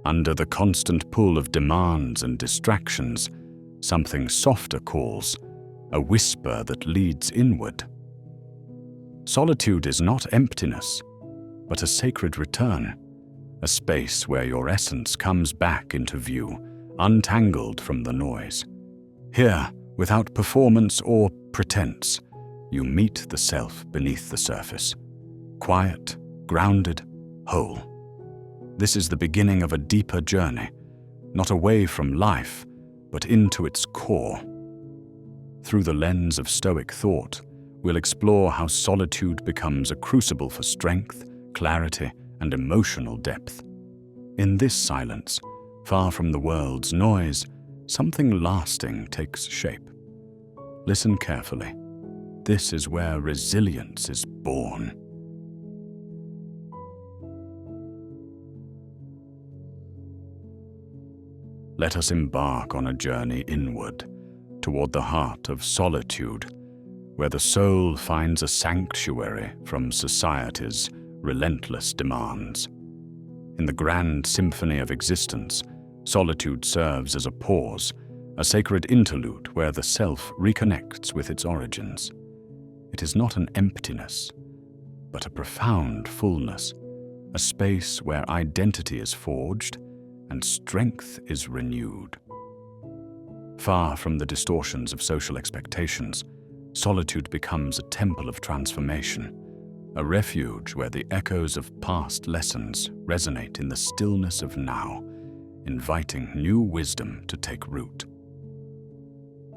Under the constant pull of demands and distractions, something softer calls, a whisper that leads inward. Solitude is not emptiness, but a sacred return, a space where your essence comes back into view, untangled from the noise. Here, without performance or pretense, you meet the self beneath the surface, quiet, grounded, whole. This is the beginning of a deeper journey, not away from life, but into its core. Through the lens of Stoic thought, we'll explore how solitude becomes a crucible for strength, clarity, and emotional depth. In this silence, far from the world's noise, something lasting takes shape. Listen carefully. This is where resilience is born. Let us embark on a journey inward, toward the heart of solitude, where the soul finds a sanctuary from society's relentless demands. In the grand symphony of existence, solitude serves as a pause, a sacred interlude where the self reconnects with its origins. It is not an emptiness, but a profound fullness, a space where identity is forged and strength is renewed. Far from the distortions of social expectations, solitude becomes a temple of transformation, a refuge where the echoes of past lessons resonate in the stillness of now, inviting new wisdom to take root.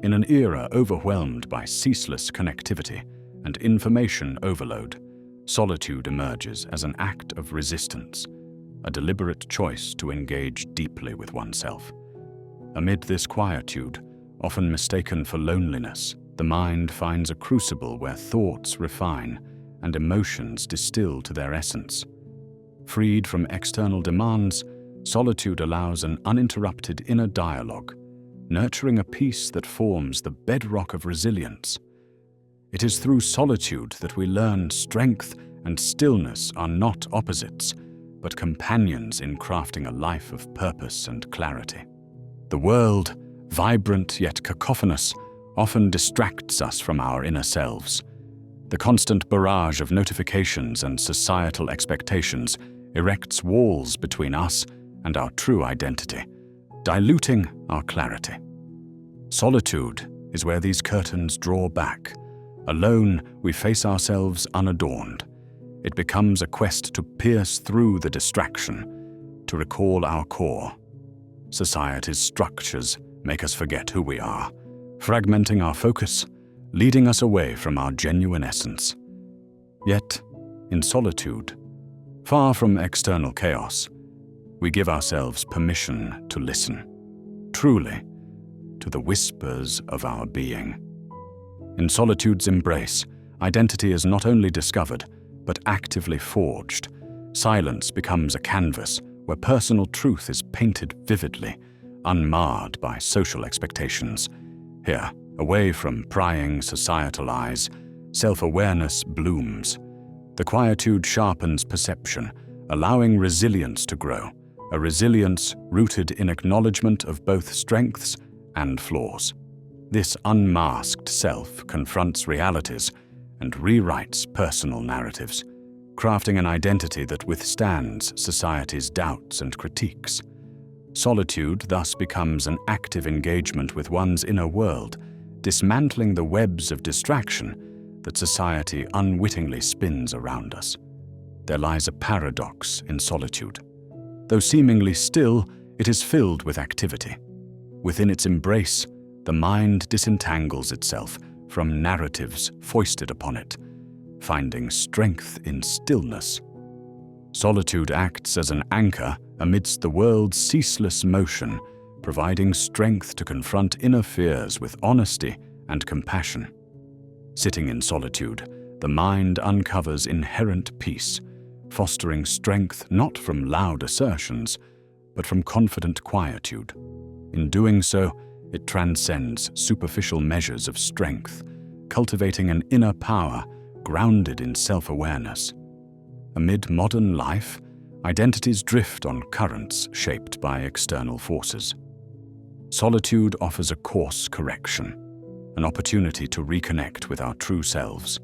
In an era overwhelmed by ceaseless connectivity and information overload, solitude emerges as an act of resistance, a deliberate choice to engage deeply with oneself. Amid this quietude, often mistaken for loneliness, the mind finds a crucible where thoughts refine and emotions distill to their essence. Freed from external demands, solitude allows an uninterrupted inner dialogue, nurturing a peace that forms the bedrock of resilience. It is through solitude that we learn strength and stillness are not opposites, but companions in crafting a life of purpose and clarity. The world, vibrant yet cacophonous, often distracts us from our inner selves. The constant barrage of notifications and societal expectations erects walls between us and our true identity, diluting our clarity. Solitude is where these curtains draw back. Alone, we face ourselves unadorned. It becomes a quest to pierce through the distraction, to recall our core. Society's structures make us forget who we are, fragmenting our focus, leading us away from our genuine essence. Yet, in solitude, far from external chaos, we give ourselves permission to listen, truly, to the whispers of our being. In solitude's embrace, identity is not only discovered, but actively forged. Silence becomes a canvas where personal truth is painted vividly, unmarred by social expectations. Here, away from prying societal eyes, self-awareness blooms. The quietude sharpens perception, allowing resilience to grow, a resilience rooted in acknowledgement of both strengths and flaws. This unmasked self confronts realities and rewrites personal narratives, crafting an identity that withstands society's doubts and critiques. Solitude thus becomes an active engagement with one's inner world, dismantling the webs of distraction that society unwittingly spins around us. There lies a paradox in solitude. Though seemingly still, it is filled with activity. Within its embrace, the mind disentangles itself from narratives foisted upon it, finding strength in stillness. Solitude acts as an anchor amidst the world's ceaseless motion, providing strength to confront inner fears with honesty and compassion. Sitting in solitude, the mind uncovers inherent peace, fostering strength not from loud assertions, but from confident quietude. In doing so, it transcends superficial measures of strength, cultivating an inner power grounded in self-awareness. Amid modern life, identities drift on currents shaped by external forces. Solitude offers a course correction, an opportunity to reconnect with our true selves.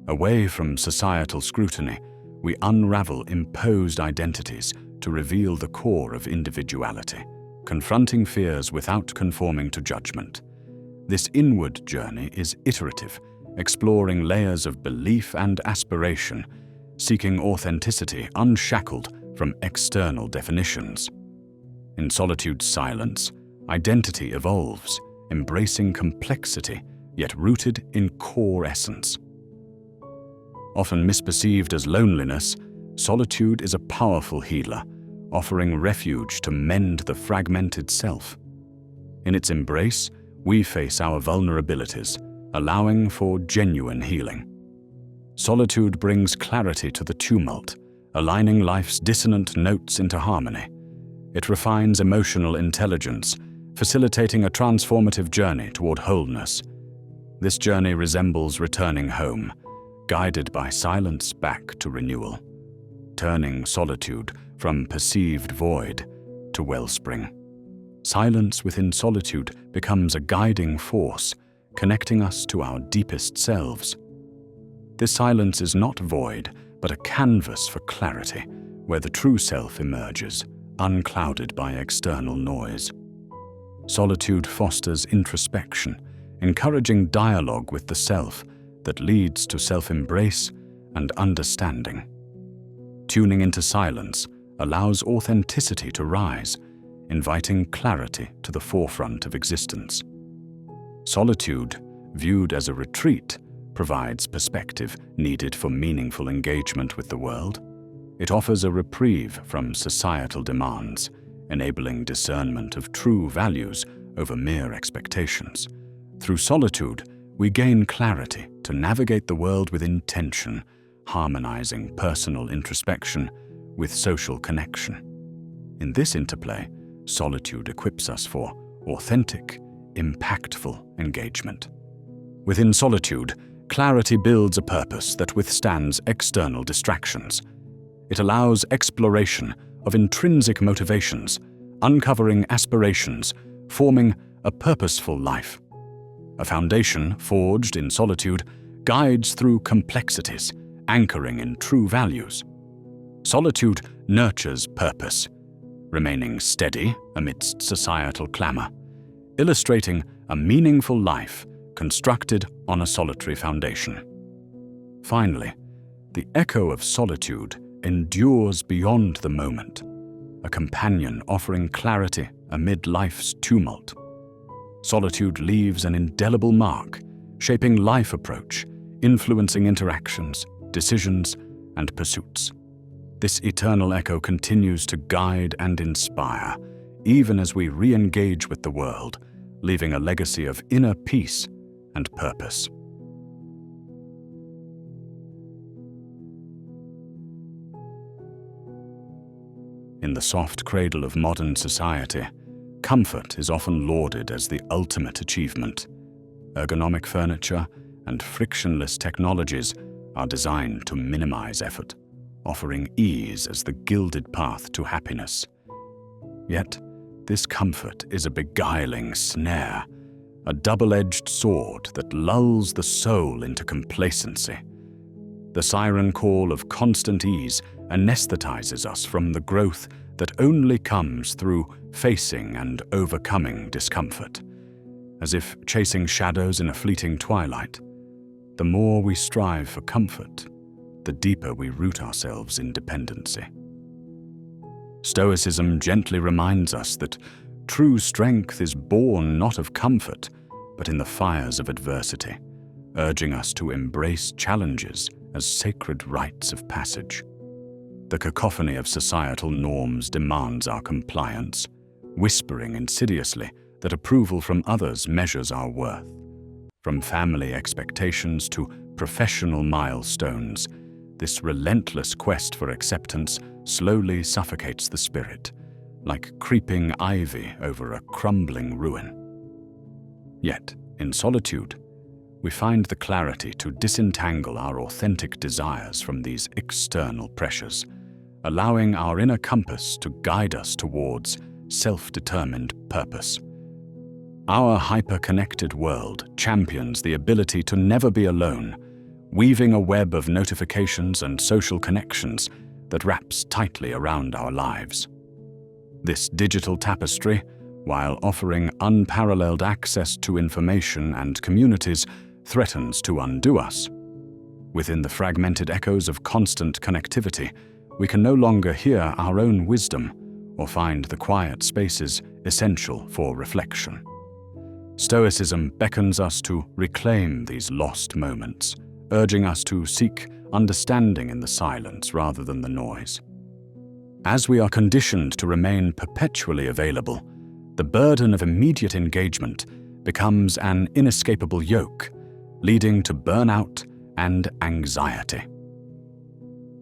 Away from societal scrutiny, we unravel imposed identities to reveal the core of individuality, confronting fears without conforming to judgment. This inward journey is iterative, exploring layers of belief and aspiration, seeking authenticity unshackled from external definitions. In solitude's silence, identity evolves, embracing complexity, yet rooted in core essence. Often misperceived as loneliness, solitude is a powerful healer, offering refuge to mend the fragmented self. In its embrace, we face our vulnerabilities, allowing for genuine healing. Solitude brings clarity to the tumult, aligning life's dissonant notes into harmony. It refines emotional intelligence, facilitating a transformative journey toward wholeness. This journey resembles returning home, guided by silence back to renewal, turning solitude from perceived void to wellspring. Silence within solitude becomes a guiding force, connecting us to our deepest selves. This silence is not void, but a canvas for clarity, where the true self emerges, unclouded by external noise. Solitude fosters introspection, encouraging dialogue with the self that leads to self-embrace and understanding. Tuning into silence allows authenticity to rise, inviting clarity to the forefront of existence. Solitude, viewed as a retreat, provides perspective needed for meaningful engagement with the world. It offers a reprieve from societal demands, enabling discernment of true values over mere expectations. Through solitude, we gain clarity to navigate the world with intention, harmonizing personal introspection with social connection. In this interplay, solitude equips us for authentic, impactful engagement. Within solitude, clarity builds a purpose that withstands external distractions. It allows exploration of intrinsic motivations, uncovering aspirations, forming a purposeful life. A foundation forged in solitude guides through complexities, anchoring in true values. Solitude nurtures purpose, remaining steady amidst societal clamor, illustrating a meaningful life constructed on a solitary foundation. Finally, the echo of solitude endures beyond the moment, a companion offering clarity amid life's tumult. Solitude leaves an indelible mark, shaping life approach, influencing interactions, decisions, and pursuits. This eternal echo continues to guide and inspire, even as we re-engage with the world, leaving a legacy of inner peace and purpose. In the soft cradle of modern society, comfort is often lauded as the ultimate achievement. Ergonomic furniture and frictionless technologies are designed to minimize effort, offering ease as the gilded path to happiness. Yet, this comfort is a beguiling snare, a double-edged sword that lulls the soul into complacency. The siren call of constant ease anesthetizes us from the growth that only comes through facing and overcoming discomfort. As if chasing shadows in a fleeting twilight, the more we strive for comfort, the deeper we root ourselves in dependency. Stoicism gently reminds us that true strength is born not of comfort, but in the fires of adversity, urging us to embrace challenges as sacred rites of passage. The cacophony of societal norms demands our compliance, whispering insidiously that approval from others measures our worth. From family expectations to professional milestones, this relentless quest for acceptance slowly suffocates the spirit, like creeping ivy over a crumbling ruin. Yet, in solitude, we find the clarity to disentangle our authentic desires from these external pressures, allowing our inner compass to guide us towards self-determined purpose. Our hyper-connected world champions the ability to never be alone, weaving a web of notifications and social connections that wraps tightly around our lives. This digital tapestry, while offering unparalleled access to information and communities, threatens to undo us. Within the fragmented echoes of constant connectivity, we can no longer hear our own wisdom or find the quiet spaces essential for reflection. Stoicism beckons us to reclaim these lost moments, urging us to seek understanding in the silence rather than the noise. As we are conditioned to remain perpetually available, the burden of immediate engagement becomes an inescapable yoke, leading to burnout and anxiety.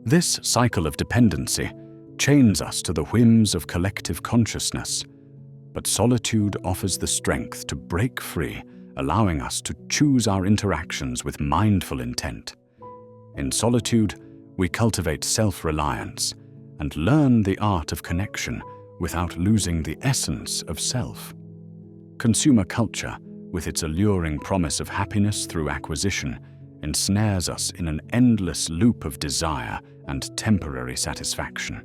This cycle of dependency chains us to the whims of collective consciousness, but solitude offers the strength to break free, allowing us to choose our interactions with mindful intent. In solitude, we cultivate self-reliance and learn the art of connection without losing the essence of self. Consumer culture, with its alluring promise of happiness through acquisition, ensnares us in an endless loop of desire and temporary satisfaction.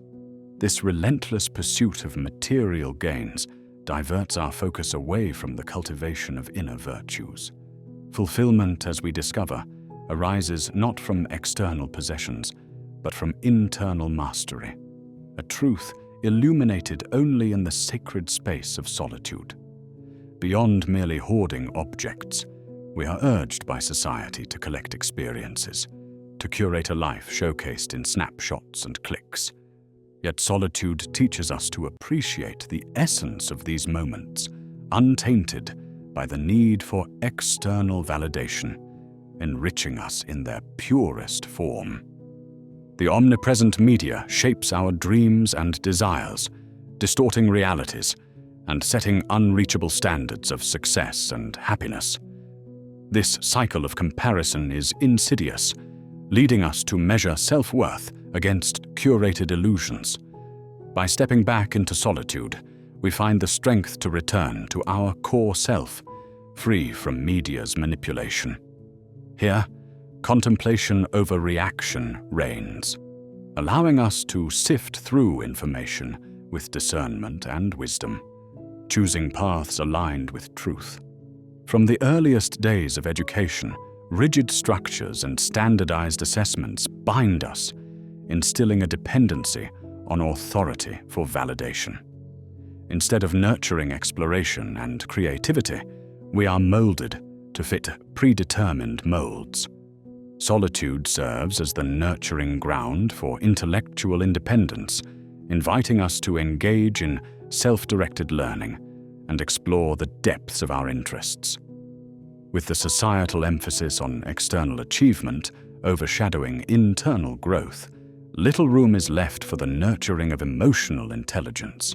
This relentless pursuit of material gains diverts our focus away from the cultivation of inner virtues. Fulfillment, as we discover, arises not from external possessions, but from internal mastery, a truth illuminated only in the sacred space of solitude. Beyond merely hoarding objects, we are urged by society to collect experiences, to curate a life showcased in snapshots and clicks. Yet solitude teaches us to appreciate the essence of these moments, untainted by the need for external validation, enriching us in their purest form. The omnipresent media shapes our dreams and desires, distorting realities and setting unreachable standards of success and happiness. This cycle of comparison is insidious, leading us to measure self-worth against curated illusions. By stepping back into solitude, we find the strength to return to our core self, free from media's manipulation. Here, contemplation over reaction reigns, allowing us to sift through information with discernment and wisdom, choosing paths aligned with truth. From the earliest days of education, rigid structures and standardized assessments bind us, instilling a dependency on authority for validation. Instead of nurturing exploration and creativity, we are molded to fit predetermined molds. Solitude serves as the nurturing ground for intellectual independence, inviting us to engage in self-directed learning and explore the depths of our interests. With the societal emphasis on external achievement overshadowing internal growth, little room is left for the nurturing of emotional intelligence.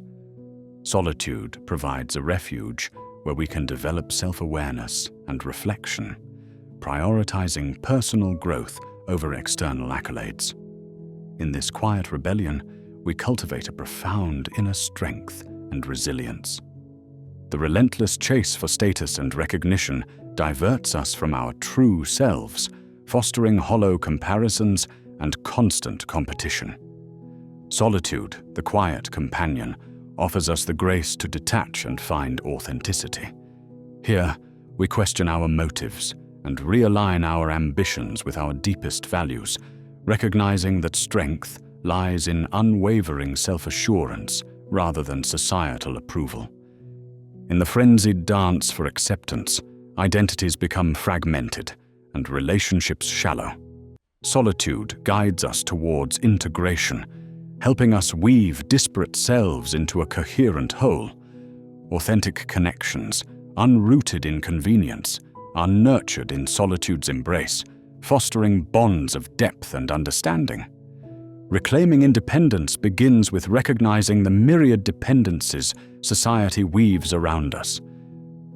Solitude provides a refuge where we can develop self-awareness and reflection, prioritizing personal growth over external accolades. In this quiet rebellion, we cultivate a profound inner strength and resilience. The relentless chase for status and recognition diverts us from our true selves, fostering hollow comparisons and constant competition. Solitude, the quiet companion, offers us the grace to detach and find authenticity. Here, we question our motives and realign our ambitions with our deepest values, recognizing that strength lies in unwavering self-assurance rather than societal approval. In the frenzied dance for acceptance, identities become fragmented and relationships shallow. Solitude guides us towards integration, helping us weave disparate selves into a coherent whole. Authentic connections, unrooted in convenience, are nurtured in solitude's embrace, fostering bonds of depth and understanding. Reclaiming independence begins with recognizing the myriad dependencies society weaves around us.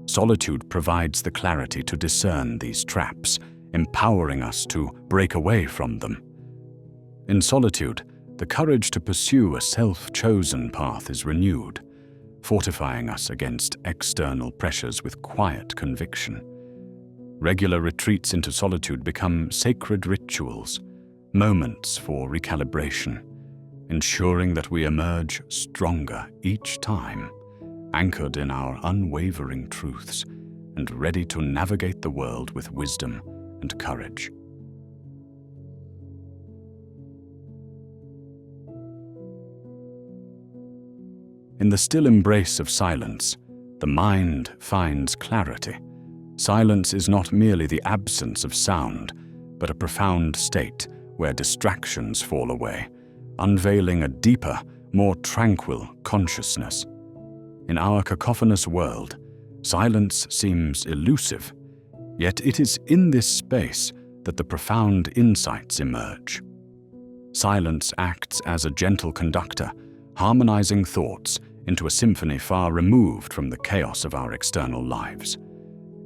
Solitude provides the clarity to discern these traps, empowering us to break away from them. In solitude, the courage to pursue a self-chosen path is renewed, fortifying us against external pressures with quiet conviction. Regular retreats into solitude become sacred rituals, moments for recalibration, ensuring that we emerge stronger each time, anchored in our unwavering truths and ready to navigate the world with wisdom and courage. In the still embrace of silence, the mind finds clarity. Silence is not merely the absence of sound, but a profound state where distractions fall away, unveiling a deeper, more tranquil consciousness. In our cacophonous world, silence seems elusive, yet it is in this space that the profound insights emerge. Silence acts as a gentle conductor, harmonizing thoughts into a symphony far removed from the chaos of our external lives.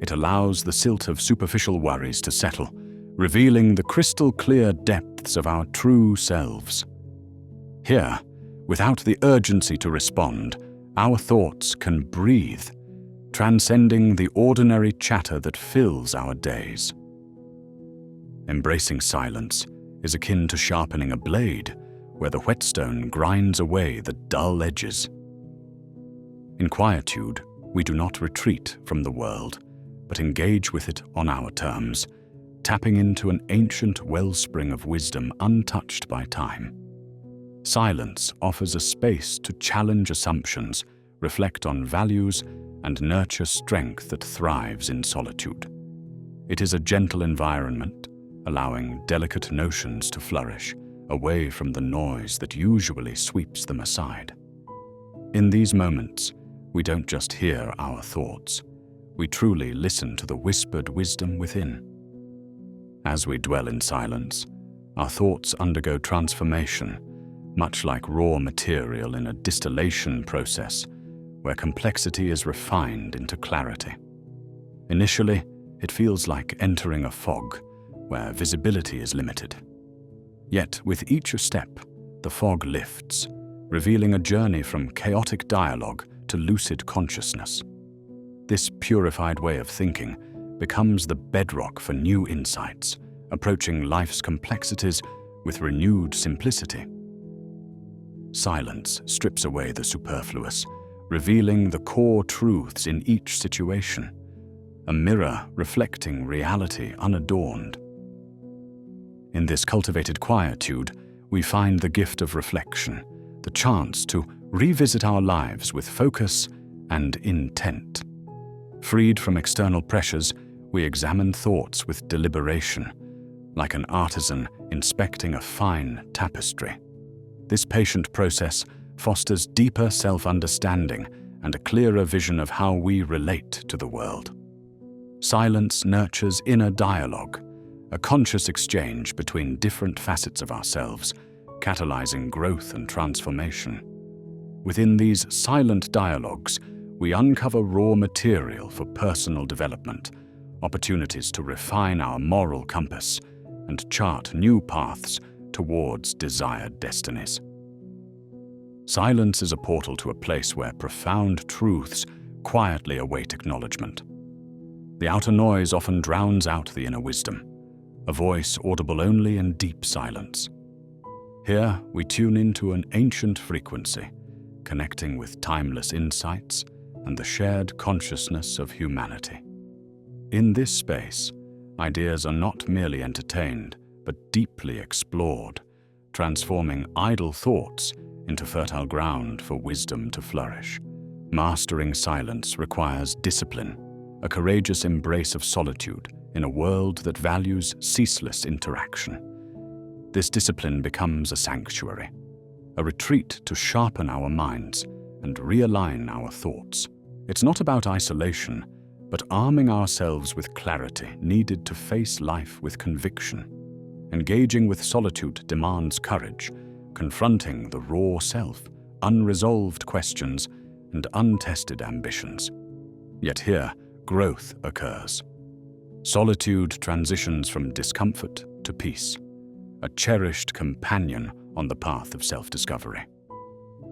It allows the silt of superficial worries to settle, revealing the crystal-clear depths of our true selves. Here, without the urgency to respond, our thoughts can breathe, transcending the ordinary chatter that fills our days. Embracing silence is akin to sharpening a blade, where the whetstone grinds away the dull edges. In quietude, we do not retreat from the world, but engage with it on our terms, tapping into an ancient wellspring of wisdom untouched by time. Silence offers a space to challenge assumptions, reflect on values, and nurture strength that thrives in solitude. It is a gentle environment, allowing delicate notions to flourish, away from the noise that usually sweeps them aside. In these moments, we don't just hear our thoughts, we truly listen to the whispered wisdom within. As we dwell in silence, our thoughts undergo transformation, much like raw material in a distillation process, where complexity is refined into clarity. Initially, it feels like entering a fog, where visibility is limited. Yet, with each step, the fog lifts, revealing a journey from chaotic dialogue to lucid consciousness. This purified way of thinking becomes the bedrock for new insights, approaching life's complexities with renewed simplicity. Silence strips away the superfluous, revealing the core truths in each situation, a mirror reflecting reality unadorned. In this cultivated quietude, we find the gift of reflection, the chance to revisit our lives with focus and intent. Freed from external pressures, we examine thoughts with deliberation, like an artisan inspecting a fine tapestry. This patient process fosters deeper self-understanding and a clearer vision of how we relate to the world. Silence nurtures inner dialogue, a conscious exchange between different facets of ourselves, catalyzing growth and transformation. Within these silent dialogues, we uncover raw material for personal development, opportunities to refine our moral compass, and chart new paths towards desired destinies. Silence is a portal to a place where profound truths quietly await acknowledgement. The outer noise often drowns out the inner wisdom, a voice audible only in deep silence. Here, we tune into an ancient frequency, connecting with timeless insights and the shared consciousness of humanity. In this space, ideas are not merely entertained, but deeply explored, transforming idle thoughts into fertile ground for wisdom to flourish. Mastering silence requires discipline, a courageous embrace of solitude in a world that values ceaseless interaction. This discipline becomes a sanctuary, a retreat to sharpen our minds and realign our thoughts. It's not about isolation, but arming ourselves with clarity needed to face life with conviction. Engaging with solitude demands courage, confronting the raw self, unresolved questions, and untested ambitions. Yet here, growth occurs. Solitude transitions from discomfort to peace, a cherished companion on the path of self-discovery.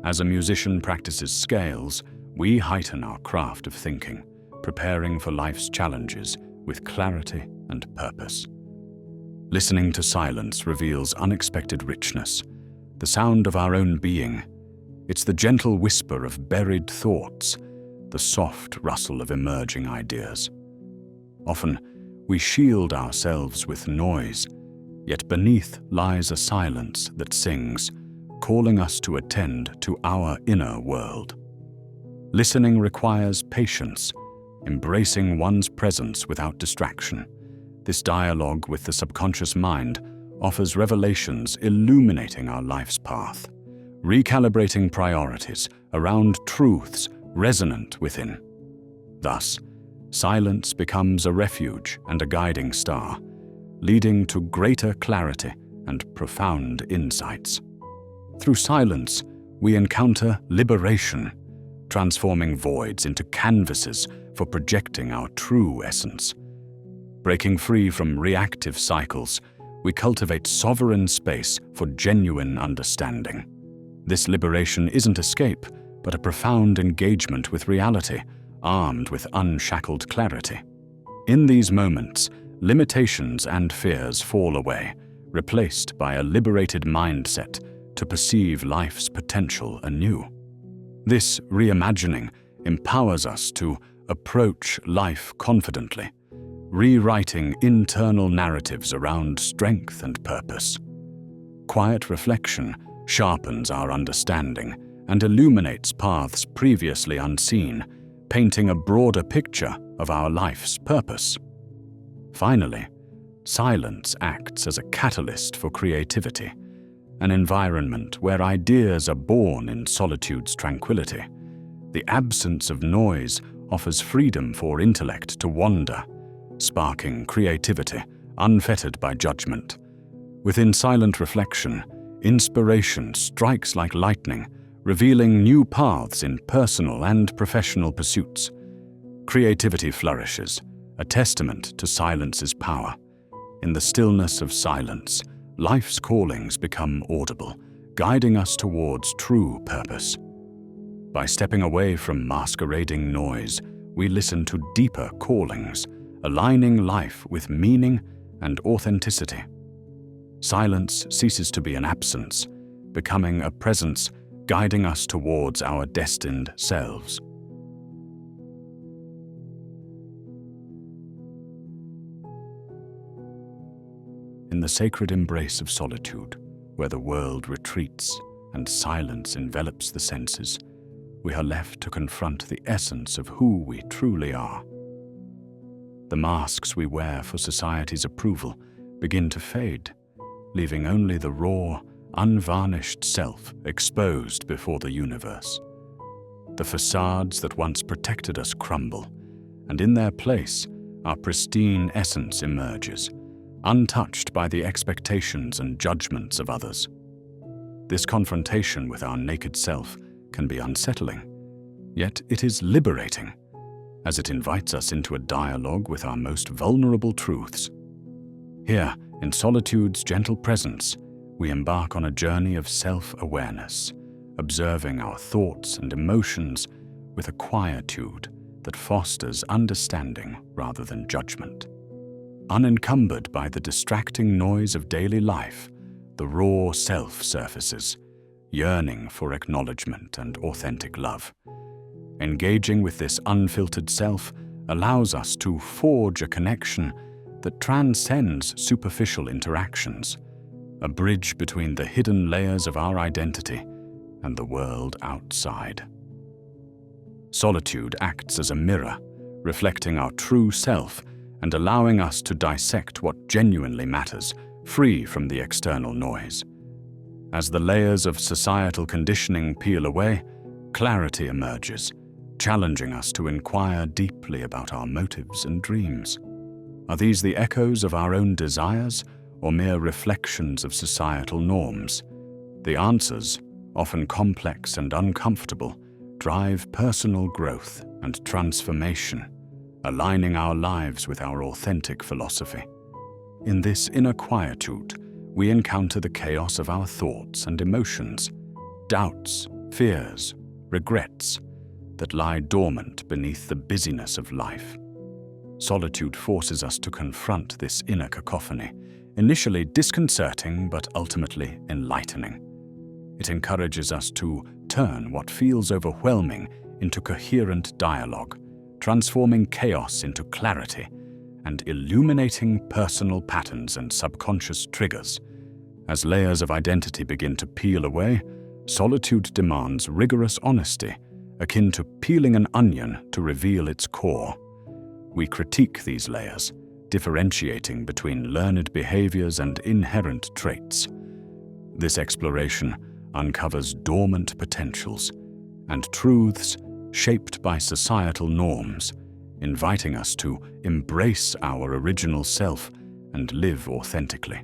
As a musician practices scales, we heighten our craft of thinking, preparing for life's challenges with clarity and purpose. Listening to silence reveals unexpected richness, the sound of our own being. It's the gentle whisper of buried thoughts, the soft rustle of emerging ideas. Often, we shield ourselves with noise, yet beneath lies a silence that sings, calling us to attend to our inner world. Listening requires patience, embracing one's presence without distraction. This dialogue with the subconscious mind offers revelations illuminating our life's path, recalibrating priorities around truths resonant within. Thus, silence becomes a refuge and a guiding star, leading to greater clarity and profound insights. Through silence, we encounter liberation, transforming voids into canvases for projecting our true essence. Breaking free from reactive cycles, we cultivate sovereign space for genuine understanding. This liberation isn't escape, but a profound engagement with reality, armed with unshackled clarity. In these moments, limitations and fears fall away, replaced by a liberated mindset to perceive life's potential anew. This reimagining empowers us to approach life confidently, rewriting internal narratives around strength and purpose. Quiet reflection sharpens our understanding and illuminates paths previously unseen, painting a broader picture of our life's purpose. Finally, silence acts as a catalyst for creativity, an environment where ideas are born in solitude's tranquility. The absence of noise offers freedom for intellect to wander, sparking creativity unfettered by judgment. Within silent reflection, inspiration strikes like lightning, revealing new paths in personal and professional pursuits. Creativity flourishes, a testament to silence's power. In the stillness of silence, life's callings become audible, guiding us towards true purpose. By stepping away from masquerading noise, we listen to deeper callings, aligning life with meaning and authenticity. Silence ceases to be an absence, becoming a presence guiding us towards our destined selves. In the sacred embrace of solitude, where the world retreats and silence envelops the senses, we are left to confront the essence of who we truly are. The masks we wear for society's approval begin to fade, leaving only the raw, unvarnished self exposed before the universe. The facades that once protected us crumble, and in their place, our pristine essence emerges, untouched by the expectations and judgments of others. This confrontation with our naked self can be unsettling, yet it is liberating, as it invites us into a dialogue with our most vulnerable truths. Here, in solitude's gentle presence, we embark on a journey of self-awareness, observing our thoughts and emotions with a quietude that fosters understanding rather than judgment. Unencumbered by the distracting noise of daily life, the raw self surfaces, yearning for acknowledgement and authentic love. Engaging with this unfiltered self allows us to forge a connection that transcends superficial interactions, a bridge between the hidden layers of our identity and the world outside. Solitude acts as a mirror, reflecting our true self and allowing us to dissect what genuinely matters, free from the external noise. As the layers of societal conditioning peel away, clarity emerges, challenging us to inquire deeply about our motives and dreams. Are these the echoes of our own desires, or mere reflections of societal norms? The answers, often complex and uncomfortable, drive personal growth and transformation, aligning our lives with our authentic philosophy. In this inner quietude, we encounter the chaos of our thoughts and emotions, doubts, fears, regrets that lie dormant beneath the busyness of life. Solitude forces us to confront this inner cacophony, initially disconcerting but ultimately enlightening. It encourages us to turn what feels overwhelming into coherent dialogue, transforming chaos into clarity and illuminating personal patterns and subconscious triggers. As layers of identity begin to peel away, solitude demands rigorous honesty, akin to peeling an onion to reveal its core. We critique these layers, differentiating between learned behaviors and inherent traits. This exploration uncovers dormant potentials and truths shaped by societal norms, inviting us to embrace our original self and live authentically.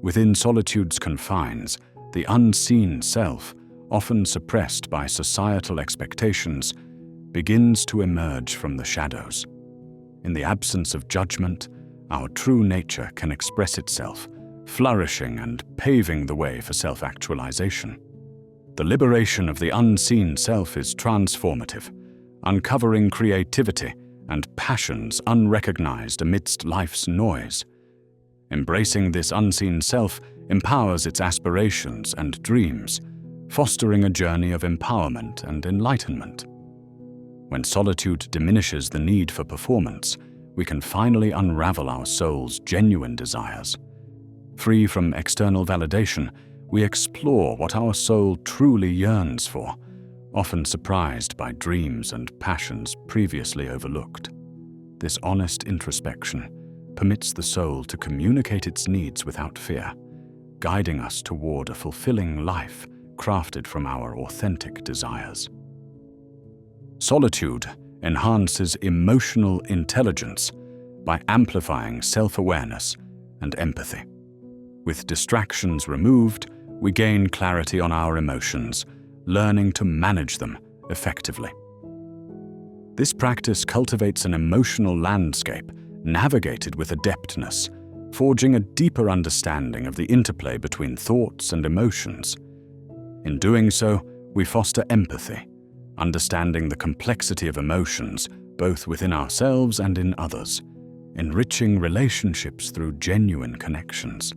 Within solitude's confines, the unseen self, often suppressed by societal expectations, begins to emerge from the shadows. In the absence of judgment, our true nature can express itself, flourishing and paving the way for self-actualization. The liberation of the unseen self is transformative, uncovering creativity and passions unrecognized amidst life's noise. Embracing this unseen self empowers its aspirations and dreams, fostering a journey of empowerment and enlightenment. When solitude diminishes the need for performance, we can finally unravel our soul's genuine desires. Free from external validation, we explore what our soul truly yearns for, often surprised by dreams and passions previously overlooked. This honest introspection permits the soul to communicate its needs without fear, guiding us toward a fulfilling life crafted from our authentic desires. Solitude enhances emotional intelligence by amplifying self-awareness and empathy. With distractions removed, we gain clarity on our emotions, learning to manage them effectively. This practice cultivates an emotional landscape navigated with adeptness, forging a deeper understanding of the interplay between thoughts and emotions. In doing so, we foster empathy, understanding the complexity of emotions both within ourselves and in others, enriching relationships through genuine connections.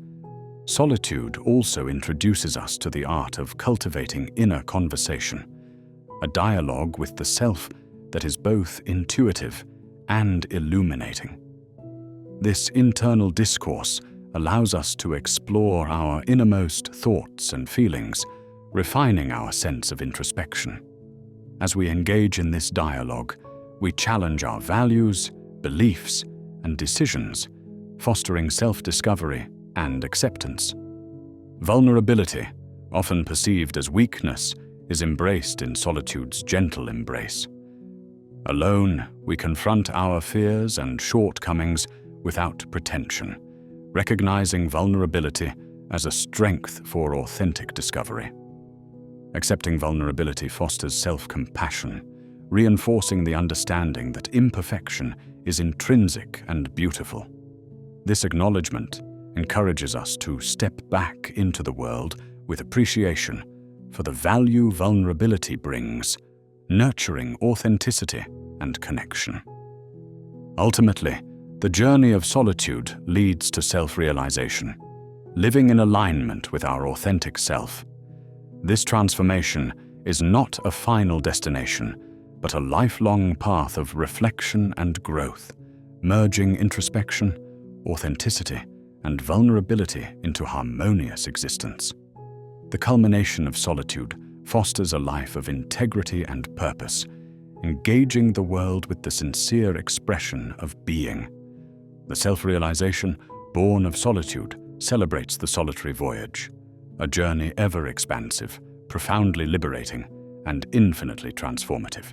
Solitude also introduces us to the art of cultivating inner conversation, a dialogue with the self that is both intuitive and illuminating. This internal discourse allows us to explore our innermost thoughts and feelings, refining our sense of introspection. As we engage in this dialogue, we challenge our values, beliefs, and decisions, fostering self-discovery and acceptance. Vulnerability, often perceived as weakness, is embraced in solitude's gentle embrace. Alone, we confront our fears and shortcomings without pretension, recognizing vulnerability as a strength for authentic discovery. Accepting vulnerability fosters self-compassion, reinforcing the understanding that imperfection is intrinsic and beautiful. This acknowledgement encourages us to step back into the world with appreciation for the value vulnerability brings, nurturing authenticity and connection. Ultimately, the journey of solitude leads to self-realization, living in alignment with our authentic self. This transformation is not a final destination, but a lifelong path of reflection and growth, merging introspection, authenticity, and vulnerability into harmonious existence. The culmination of solitude fosters a life of integrity and purpose, engaging the world with the sincere expression of being. The self-realization born of solitude celebrates the solitary voyage, a journey ever expansive, profoundly liberating, and infinitely transformative.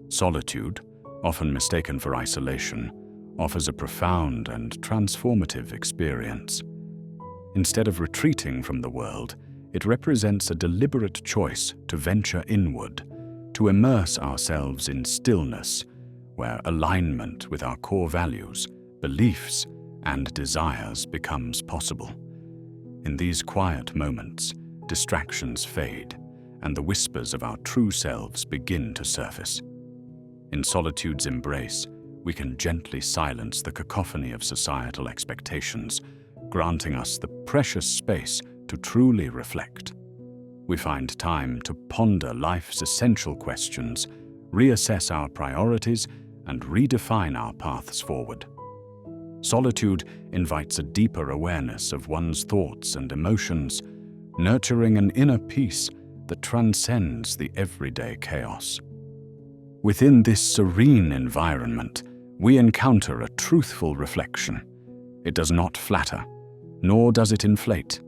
Solitude, often mistaken for isolation, offers a profound and transformative experience. Instead of retreating from the world, it represents a deliberate choice to venture inward, to immerse ourselves in stillness where alignment with our core values, beliefs, and desires becomes possible. In these quiet moments, distractions fade, and the whispers of our true selves begin to surface. In solitude's embrace, we can gently silence the cacophony of societal expectations, granting us the precious space to truly reflect. We find time to ponder life's essential questions, reassess our priorities, and redefine our paths forward. Solitude invites a deeper awareness of one's thoughts and emotions, nurturing an inner peace that transcends the everyday chaos. Within this serene environment, we encounter a truthful reflection. It does not flatter, nor does it inflate.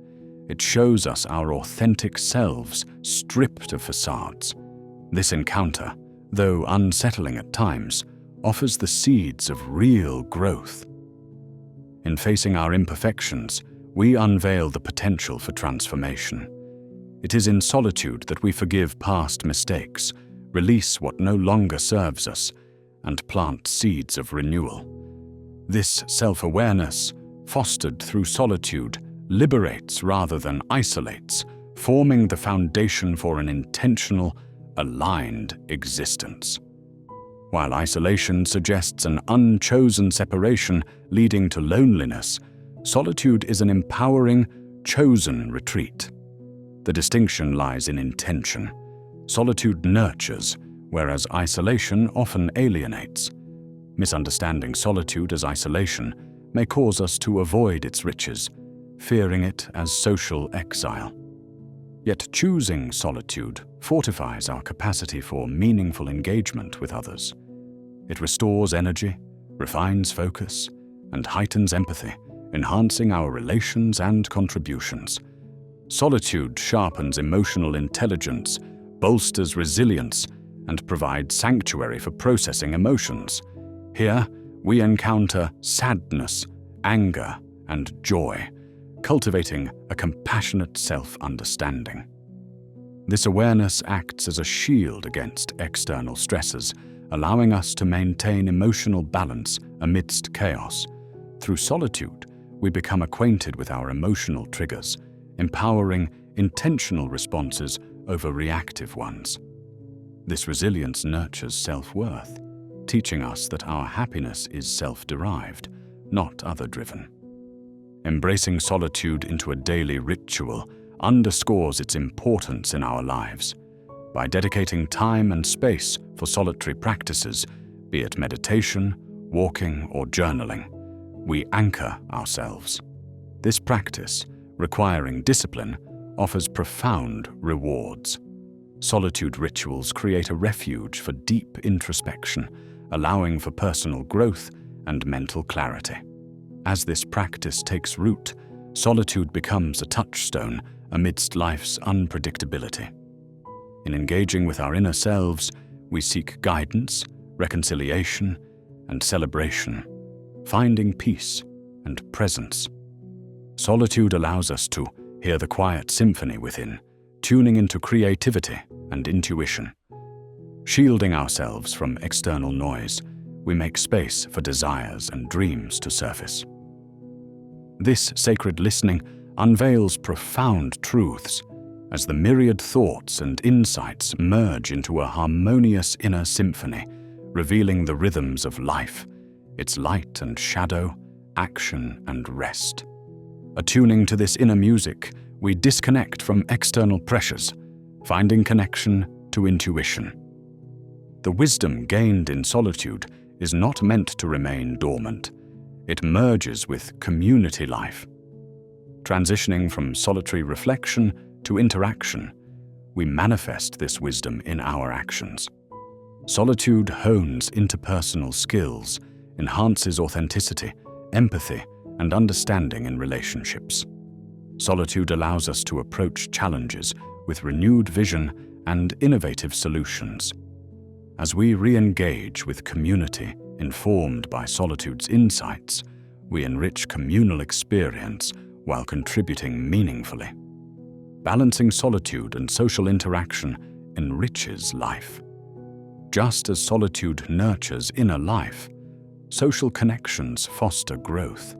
It shows us our authentic selves, stripped of facades. This encounter, though unsettling at times, offers the seeds of real growth. In facing our imperfections, we unveil the potential for transformation. It is in solitude that we forgive past mistakes, release what no longer serves us, and plant seeds of renewal. This self-awareness, fostered through solitude, liberates rather than isolates, forming the foundation for an intentional, aligned existence. While isolation suggests an unchosen separation leading to loneliness, solitude is an empowering, chosen retreat. The distinction lies in intention. Solitude nurtures, whereas isolation often alienates. Misunderstanding solitude as isolation may cause us to avoid its riches, fearing it as social exile. Yet choosing solitude fortifies our capacity for meaningful engagement with others. It restores energy, refines focus, and heightens empathy, enhancing our relations and contributions. Solitude sharpens emotional intelligence, bolsters resilience, and provides sanctuary for processing emotions. Here, we encounter sadness, anger, and joy, cultivating a compassionate self-understanding. This awareness acts as a shield against external stresses, allowing us to maintain emotional balance amidst chaos. Through solitude, we become acquainted with our emotional triggers, empowering intentional responses over reactive ones. This resilience nurtures self-worth, teaching us that our happiness is self-derived, not other-driven. Embracing solitude into a daily ritual underscores its importance in our lives. By dedicating time and space for solitary practices, be it meditation, walking, or journaling, we anchor ourselves. This practice, requiring discipline, offers profound rewards. Solitude rituals create a refuge for deep introspection, allowing for personal growth and mental clarity. As this practice takes root, solitude becomes a touchstone amidst life's unpredictability. In engaging with our inner selves, we seek guidance, reconciliation, and celebration, finding peace and presence. Solitude allows us to hear the quiet symphony within, tuning into creativity and intuition. Shielding ourselves from external noise, we make space for desires and dreams to surface. This sacred listening unveils profound truths as the myriad thoughts and insights merge into a harmonious inner symphony, revealing the rhythms of life, its light and shadow, action and rest. Attuning to this inner music, we disconnect from external pressures, finding connection to intuition. The wisdom gained in solitude is not meant to remain dormant. It merges with community life. Transitioning from solitary reflection to interaction, we manifest this wisdom in our actions. Solitude hones interpersonal skills, enhances authenticity, empathy, and understanding in relationships. Solitude allows us to approach challenges with renewed vision and innovative solutions. As we re-engage with community informed by solitude's insights, we enrich communal experience while contributing meaningfully. Balancing solitude and social interaction enriches life. Just as solitude nurtures inner life, social connections foster growth.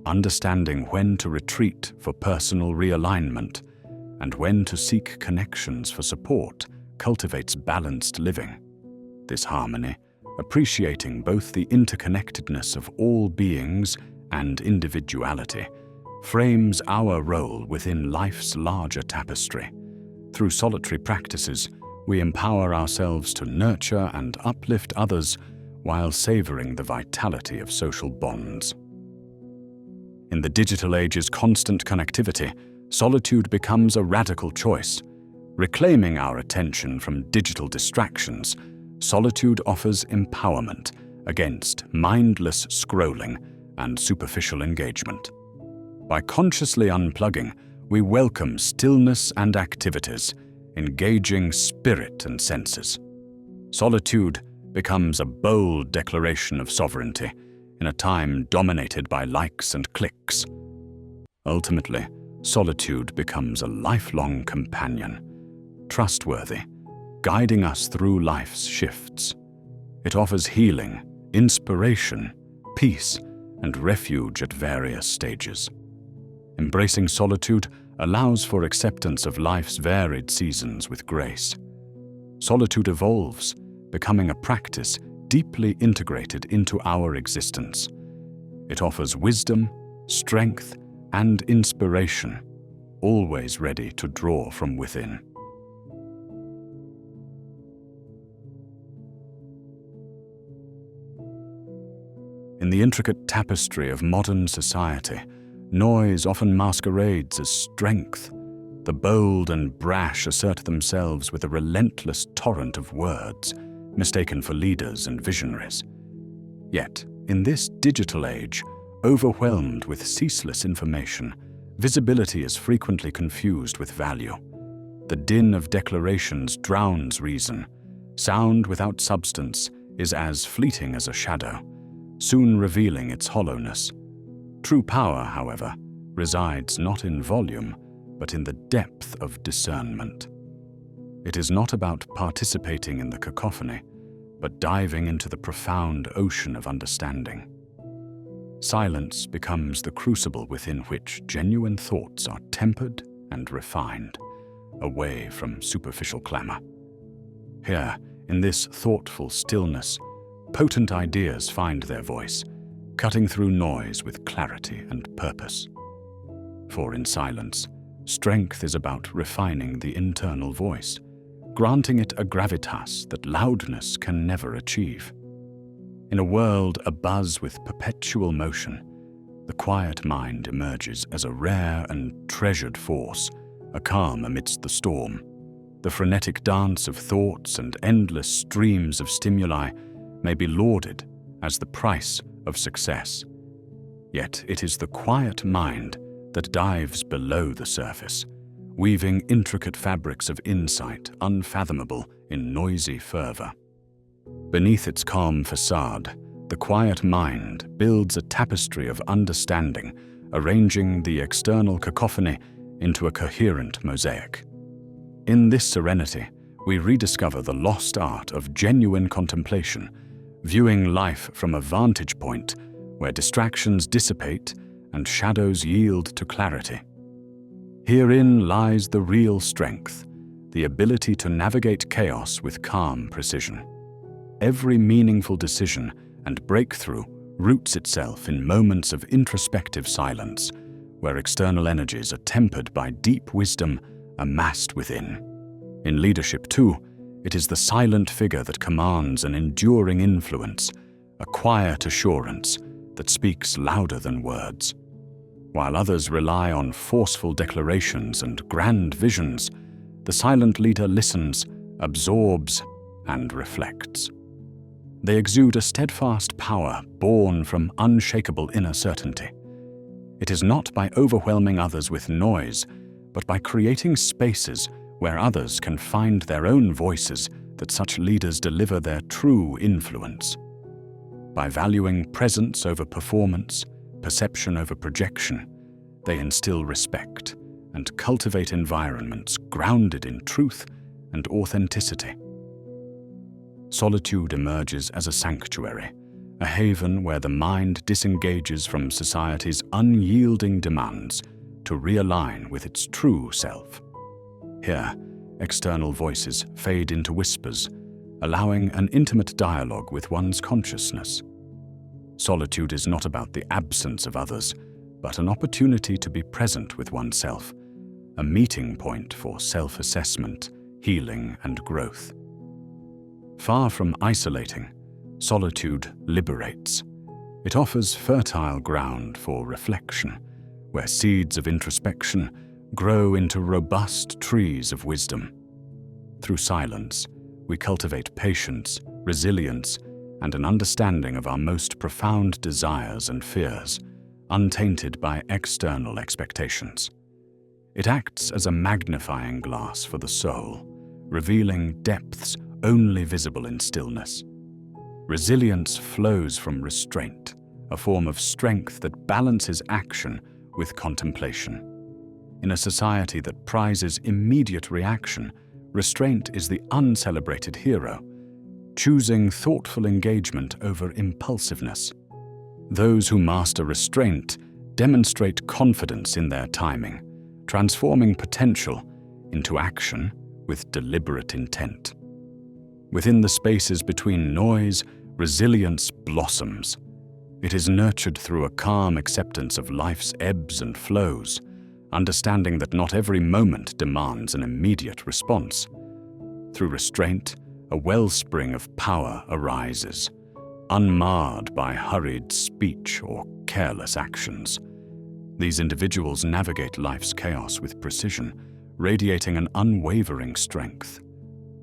Understanding when to retreat for personal realignment and when to seek connections for support cultivates balanced living. This harmony, appreciating both the interconnectedness of all beings and individuality, frames our role within life's larger tapestry. Through solitary practices, we empower ourselves to nurture and uplift others while savoring the vitality of social bonds. In the digital age's constant connectivity, solitude becomes a radical choice. Reclaiming our attention from digital distractions, solitude offers empowerment against mindless scrolling and superficial engagement. By consciously unplugging, we welcome stillness and activities, engaging spirit and senses. Solitude becomes a bold declaration of sovereignty in a time dominated by likes and clicks. Ultimately, solitude becomes a lifelong companion, trustworthy, guiding us through life's shifts. It offers healing, inspiration, peace, and refuge at various stages. Embracing solitude allows for acceptance of life's varied seasons with grace. Solitude evolves, becoming a practice deeply integrated into our existence. It offers wisdom, strength, and inspiration, always ready to draw from within. In the intricate tapestry of modern society, noise often masquerades as strength. The bold and brash assert themselves with a relentless torrent of words, mistaken for leaders and visionaries. Yet, in this digital age, overwhelmed with ceaseless information, visibility is frequently confused with value. The din of declarations drowns reason. Sound without substance is as fleeting as a shadow, soon revealing its hollowness. True power, however, resides not in volume, but in the depth of discernment. It is not about participating in the cacophony, but diving into the profound ocean of understanding. Silence becomes the crucible within which genuine thoughts are tempered and refined, away from superficial clamor. Here, in this thoughtful stillness, potent ideas find their voice, cutting through noise with clarity and purpose. For in silence, strength is about refining the internal voice, granting it a gravitas that loudness can never achieve. In a world abuzz with perpetual motion, the quiet mind emerges as a rare and treasured force, a calm amidst the storm. The frenetic dance of thoughts and endless streams of stimuli may be lauded as the price of success. Yet it is the quiet mind that dives below the surface, weaving intricate fabrics of insight unfathomable in noisy fervor. Beneath its calm facade, the quiet mind builds a tapestry of understanding, arranging the external cacophony into a coherent mosaic. In this serenity, we rediscover the lost art of genuine contemplation, viewing life from a vantage point where distractions dissipate and shadows yield to clarity. Herein lies the real strength, the ability to navigate chaos with calm precision. Every meaningful decision and breakthrough roots itself in moments of introspective silence, where external energies are tempered by deep wisdom amassed within. In leadership, too, it is the silent figure that commands an enduring influence, a quiet assurance that speaks louder than words. While others rely on forceful declarations and grand visions, the silent leader listens, absorbs, and reflects. They exude a steadfast power born from unshakable inner certainty. It is not by overwhelming others with noise, but by creating spaces where others can find their own voices that such leaders deliver their true influence. By valuing presence over performance, perception over projection, they instill respect and cultivate environments grounded in truth and authenticity. solitude emerges as a sanctuary, a haven where the mind disengages from society's unyielding demands to realign with its true self. Here, external voices fade into whispers, allowing an intimate dialogue with one's consciousness. Solitude is not about the absence of others, but an opportunity to be present with oneself, a meeting point for self-assessment, healing, and growth. Far from isolating, solitude liberates. It offers fertile ground for reflection, where seeds of introspection grow into robust trees of wisdom. Through silence, we cultivate patience, resilience, and an understanding of our most profound desires and fears, untainted by external expectations. It acts as a magnifying glass for the soul, revealing depths only visible in stillness. Resilience flows from restraint, a form of strength that balances action with contemplation. In a society that prizes immediate reaction, restraint is the uncelebrated hero, choosing thoughtful engagement over impulsiveness. Those who master restraint demonstrate confidence in their timing, transforming potential into action with deliberate intent. Within the spaces between noise, resilience blossoms. It is nurtured through a calm acceptance of life's ebbs and flows, understanding that not every moment demands an immediate response. Through restraint, a wellspring of power arises, unmarred by hurried speech or careless actions. These individuals navigate life's chaos with precision, radiating an unwavering strength.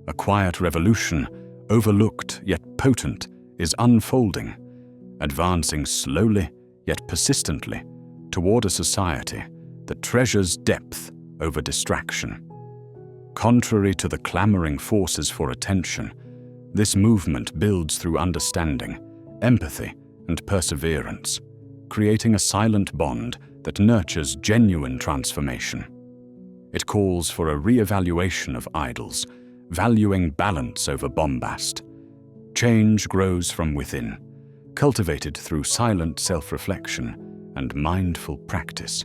A quiet revolution, overlooked yet potent, is unfolding, advancing slowly yet persistently toward a society that treasures depth over distraction. Contrary to the clamoring forces for attention, this movement builds through understanding, empathy, and perseverance, creating a silent bond that nurtures genuine transformation. It calls for a re-evaluation of idols, valuing balance over bombast. Change grows from within, cultivated through silent self-reflection and mindful practice.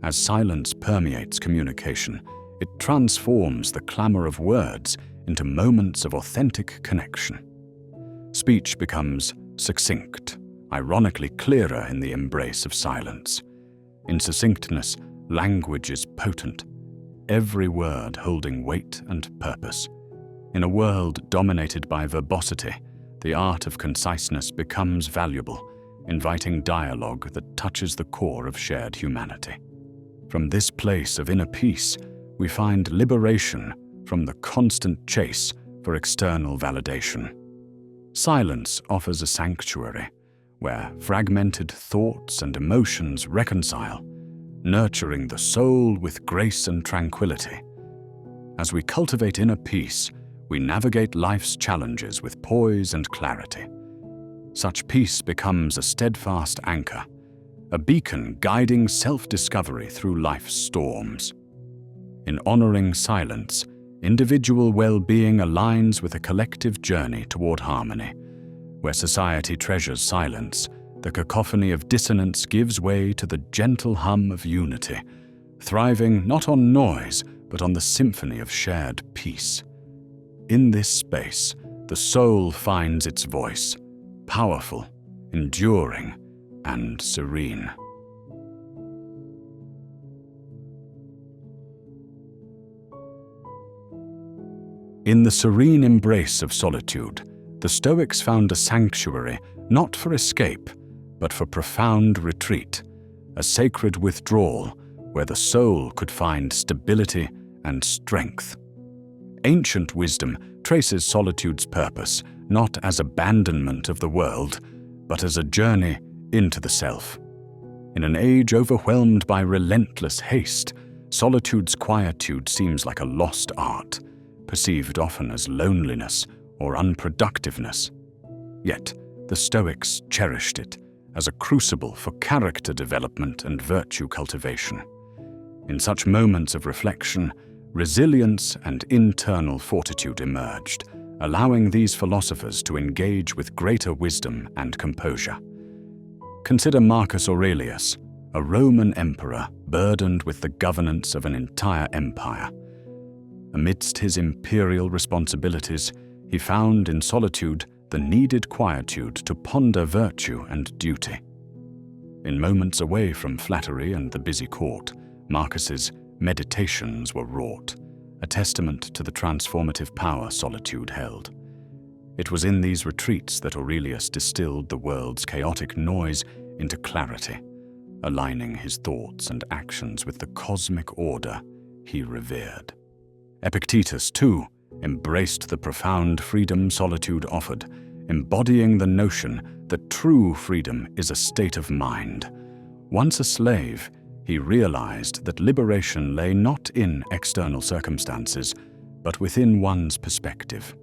As silence permeates communication, it transforms the clamor of words into moments of authentic connection. Speech becomes succinct, ironically clearer in the embrace of silence. In succinctness, language is potent, every word holding weight and purpose. In a world dominated by verbosity, the art of conciseness becomes valuable, inviting dialogue that touches the core of shared humanity. From this place of inner peace, we find liberation from the constant chase for external validation. Silence offers a sanctuary where fragmented thoughts and emotions reconcile, nurturing the soul with grace and tranquility. As we cultivate inner peace, we navigate life's challenges with poise and clarity. Such peace becomes a steadfast anchor, a beacon guiding self-discovery through life's storms. In honoring silence, individual well-being aligns with a collective journey toward harmony. Where society treasures silence, the cacophony of dissonance gives way to the gentle hum of unity, thriving not on noise, but on the symphony of shared peace. In this space, the soul finds its voice, powerful, enduring, and serene. In the serene embrace of solitude, the Stoics found a sanctuary not for escape, but for profound retreat, a sacred withdrawal where the soul could find stability and strength. Ancient wisdom traces solitude's purpose not as abandonment of the world, but as a journey into the self. In an age overwhelmed by relentless haste, solitude's quietude seems like a lost art, perceived often as loneliness or unproductiveness. Yet, the Stoics cherished it as a crucible for character development and virtue cultivation. In such moments of reflection, resilience and internal fortitude emerged, allowing these philosophers to engage with greater wisdom and composure. Consider Marcus Aurelius, a Roman emperor burdened with the governance of an entire empire. Amidst his imperial responsibilities, he found in solitude the needed quietude to ponder virtue and duty. In moments away from flattery and the busy court, Marcus's meditations were wrought, a testament to the transformative power solitude held. It was in these retreats that Aurelius distilled the world's chaotic noise into clarity, aligning his thoughts and actions with the cosmic order he revered. Epictetus, too, embraced the profound freedom solitude offered, embodying the notion that true freedom is a state of mind. Once a slave, he realized that liberation lay not in external circumstances, but within one's perspective.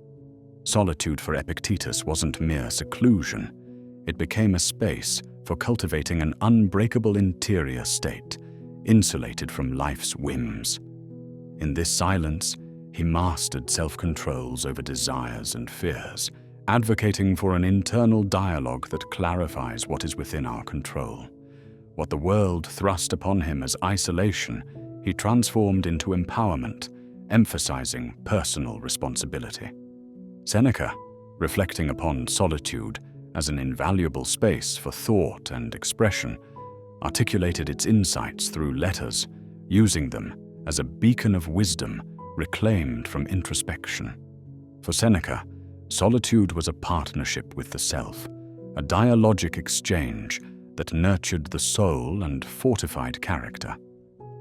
Solitude for Epictetus wasn't mere seclusion. It became a space for cultivating an unbreakable interior state, insulated from life's whims. In this silence, he mastered self-controls over desires and fears, advocating for an internal dialogue that clarifies what is within our control. What the world thrust upon him as isolation, he transformed into empowerment, emphasizing personal responsibility. Seneca, reflecting upon solitude as an invaluable space for thought and expression, articulated its insights through letters, using them as a beacon of wisdom reclaimed from introspection. For Seneca, solitude was a partnership with the self, a dialogic exchange that nurtured the soul and fortified character.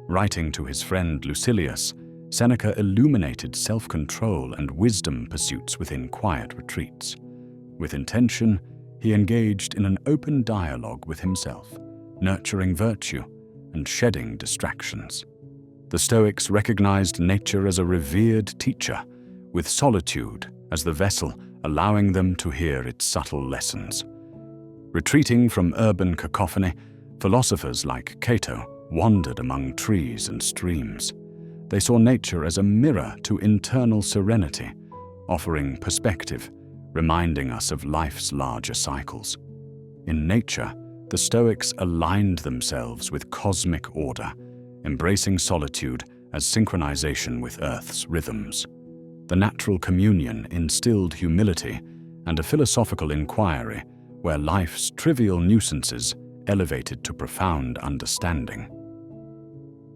Writing to his friend Lucilius, Seneca illuminated self-control and wisdom pursuits within quiet retreats. With intention, he engaged in an open dialogue with himself, nurturing virtue and shedding distractions. The Stoics recognized nature as a revered teacher, with solitude as the vessel allowing them to hear its subtle lessons. Retreating from urban cacophony, philosophers like Cato wandered among trees and streams. They saw nature as a mirror to internal serenity, offering perspective, reminding us of life's larger cycles. In nature, the Stoics aligned themselves with cosmic order, embracing solitude as synchronization with Earth's rhythms. The natural communion instilled humility and a philosophical inquiry where life's trivial nuisances elevated to profound understanding.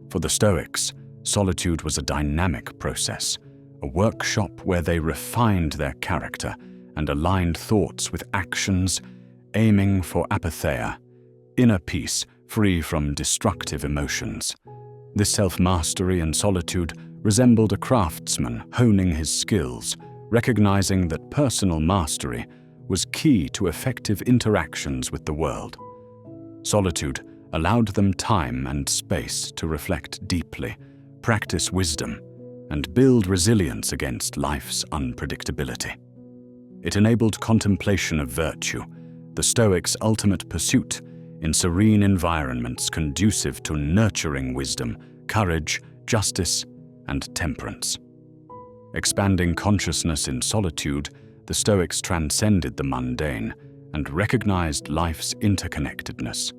For the Stoics, solitude was a dynamic process, a workshop where they refined their character and aligned thoughts with actions, aiming for apatheia, inner peace free from destructive emotions. This self-mastery in solitude resembled a craftsman honing his skills, recognizing that personal mastery was key to effective interactions with the world. Solitude allowed them time and space to reflect deeply, practice wisdom, and build resilience against life's unpredictability. It enabled contemplation of virtue, the Stoics' ultimate pursuit, in serene environments conducive to nurturing wisdom, courage, justice, and temperance. Expanding consciousness in solitude, the Stoics transcended the mundane and recognized life's interconnectedness.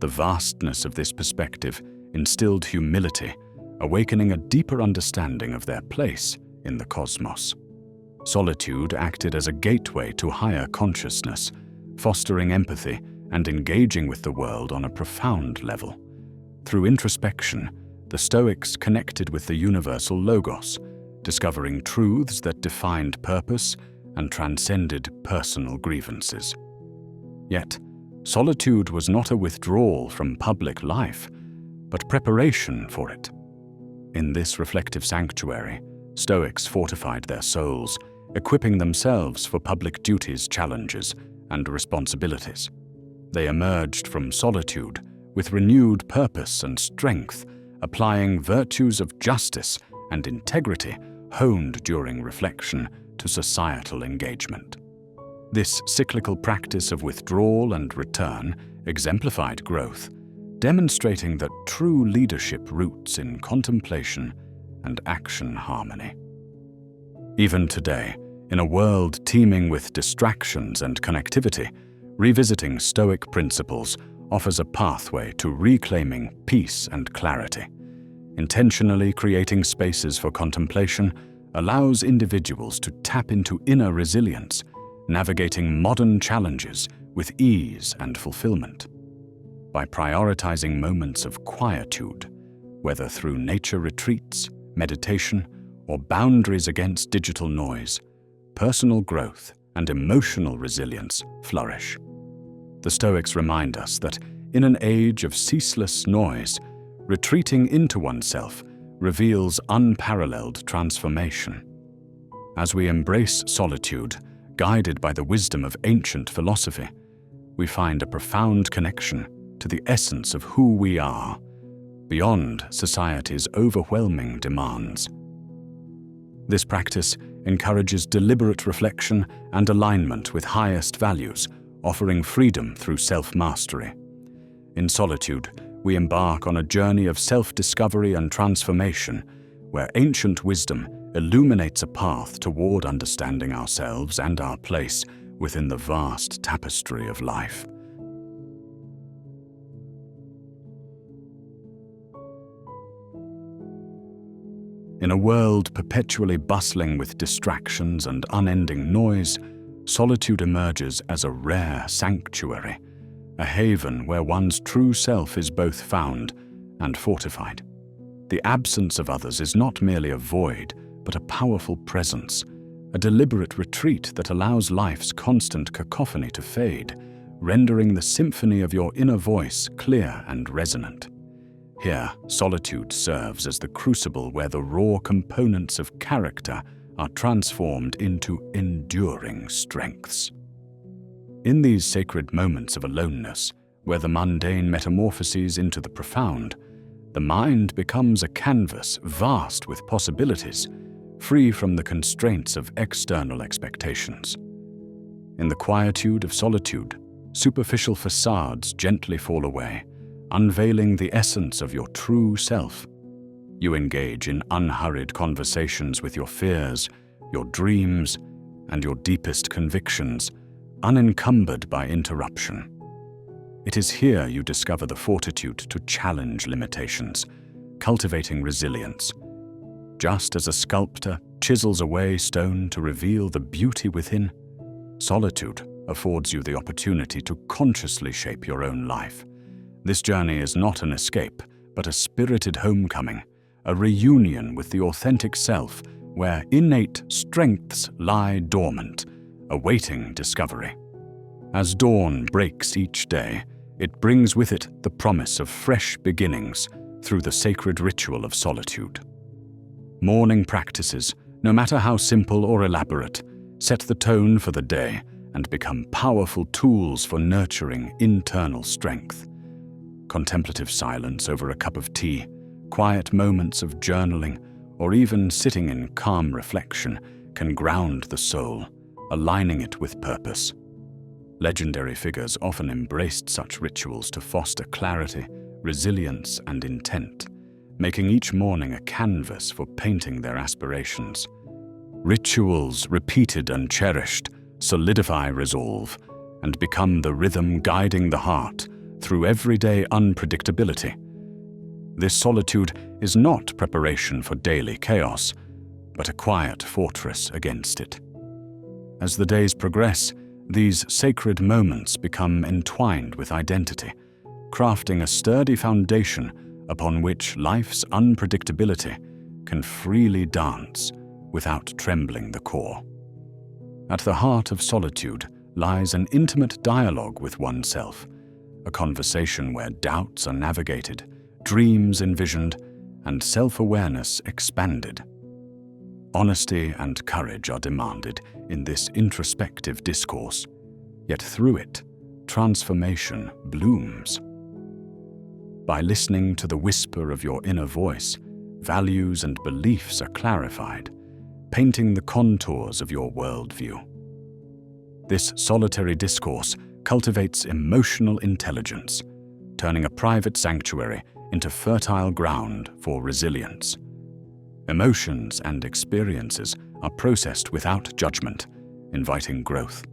The vastness of this perspective instilled humility, awakening a deeper understanding of their place in the cosmos. Solitude acted as a gateway to higher consciousness, fostering empathy and engaging with the world on a profound level. Through introspection, the Stoics connected with the universal logos, discovering truths that defined purpose and transcended personal grievances. Yet, solitude was not a withdrawal from public life, but preparation for it. In this reflective sanctuary, Stoics fortified their souls, equipping themselves for public duties, challenges, and responsibilities. They emerged from solitude with renewed purpose and strength, applying virtues of justice and integrity honed during reflection to societal engagement. This cyclical practice of withdrawal and return exemplified growth, demonstrating that true leadership roots in contemplation and action harmony. Even today, In a world teeming with distractions and connectivity, revisiting Stoic principles offers a pathway to reclaiming peace and clarity. Intentionally creating spaces for contemplation allows individuals to tap into inner resilience, navigating modern challenges with ease and fulfillment. By prioritizing moments of quietude, whether through nature retreats, meditation, or boundaries against digital noise, personal growth and emotional resilience flourish. The Stoics remind us that in an age of ceaseless noise, retreating into oneself reveals unparalleled transformation. As we embrace solitude, guided by the wisdom of ancient philosophy, we find a profound connection to the essence of who we are, beyond society's overwhelming demands. This practice encourages deliberate reflection and alignment with highest values, offering freedom through self-mastery. In solitude, we embark on a journey of self-discovery and transformation, where ancient wisdom illuminates a path toward understanding ourselves and our place within the vast tapestry of life. In a world perpetually bustling with distractions and unending noise, solitude emerges as a rare sanctuary, a haven where one's true self is both found and fortified. The absence of others is not merely a void, but a powerful presence, a deliberate retreat that allows life's constant cacophony to fade, rendering the symphony of your inner voice clear and resonant. Here, solitude serves as the crucible where the raw components of character are transformed into enduring strengths. In these sacred moments of aloneness, where the mundane metamorphoses into the profound, the mind becomes a canvas vast with possibilities, free from the constraints of external expectations. In the quietude of solitude, superficial facades gently fall away, unveiling the essence of your true self. You engage in unhurried conversations with your fears, your dreams, and your deepest convictions, unencumbered by interruption. It is here you discover the fortitude to challenge limitations, cultivating resilience. Just as a sculptor chisels away stone to reveal the beauty within, solitude affords you the opportunity to consciously shape your own life. This journey is not an escape, but a spirited homecoming, a reunion with the authentic self where innate strengths lie dormant, awaiting discovery. As dawn breaks each day, it brings with it the promise of fresh beginnings through the sacred ritual of solitude. Morning practices, no matter how simple or elaborate, set the tone for the day and become powerful tools for nurturing internal strength. Contemplative silence over a cup of tea, quiet moments of journaling, or even sitting in calm reflection can ground the soul, aligning it with purpose. Legendary figures often embraced such rituals to foster clarity, resilience, and intent, making each morning a canvas for painting their aspirations. Rituals repeated and cherished solidify resolve and become the rhythm guiding the heart through everyday unpredictability. This solitude is not preparation for daily chaos, but a quiet fortress against it. As the days progress, these sacred moments become entwined with identity, crafting a sturdy foundation upon which life's unpredictability can freely dance without trembling the core. At the heart of solitude lies an intimate dialogue with oneself, a conversation where doubts are navigated, dreams envisioned, and self-awareness expanded. Honesty and courage are demanded in this introspective discourse, yet through it, transformation blooms. By listening to the whisper of your inner voice, values and beliefs are clarified, painting the contours of your worldview. This solitary discourse cultivates emotional intelligence, turning a private sanctuary into fertile ground for resilience. Emotions and experiences are processed without judgment, inviting growth.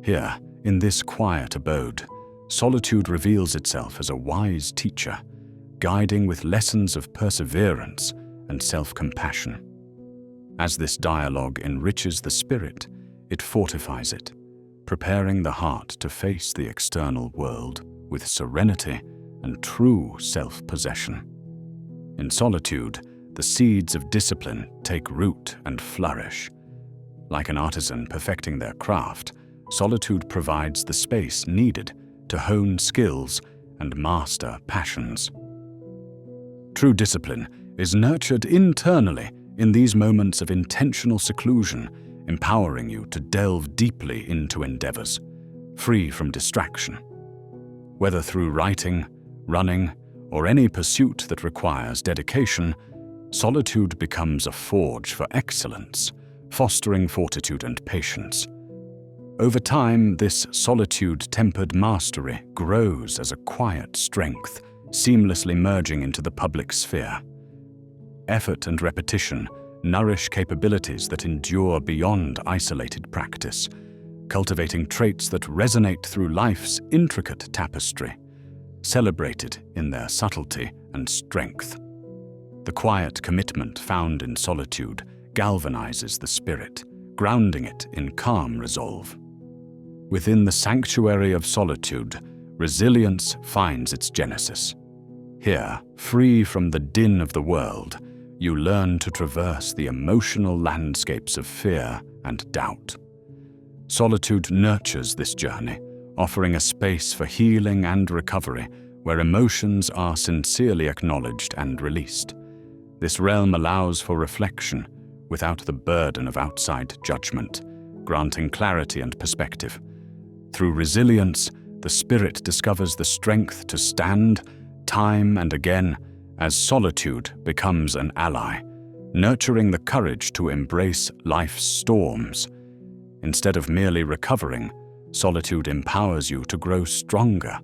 Here, in this quiet abode, solitude reveals itself as a wise teacher, guiding with lessons of perseverance and self-compassion. As this dialogue enriches the spirit, it fortifies it, preparing the heart to face the external world with serenity and true self-possession. In solitude, the seeds of discipline take root and flourish. Like an artisan perfecting their craft, solitude provides the space needed to hone skills and master passions. True discipline is nurtured internally in these moments of intentional seclusion, empowering you to delve deeply into endeavors, free from distraction. Whether through writing, running, or any pursuit that requires dedication, solitude becomes a forge for excellence, fostering fortitude and patience. Over time, this solitude-tempered mastery grows as a quiet strength, seamlessly merging into the public sphere. Effort and repetition nourish capabilities that endure beyond isolated practice, cultivating traits that resonate through life's intricate tapestry, celebrated in their subtlety and strength. The quiet commitment found in solitude galvanizes the spirit, grounding it in calm resolve. Within the sanctuary of solitude, resilience finds its genesis. Here, free from the din of the world, you learn to traverse the emotional landscapes of fear and doubt. Solitude nurtures this journey, offering a space for healing and recovery where emotions are sincerely acknowledged and released. This realm allows for reflection without the burden of outside judgment, granting clarity and perspective. Through resilience, the spirit discovers the strength to stand time and again as solitude becomes an ally, nurturing the courage to embrace life's storms. Instead of merely recovering, solitude empowers you to grow stronger,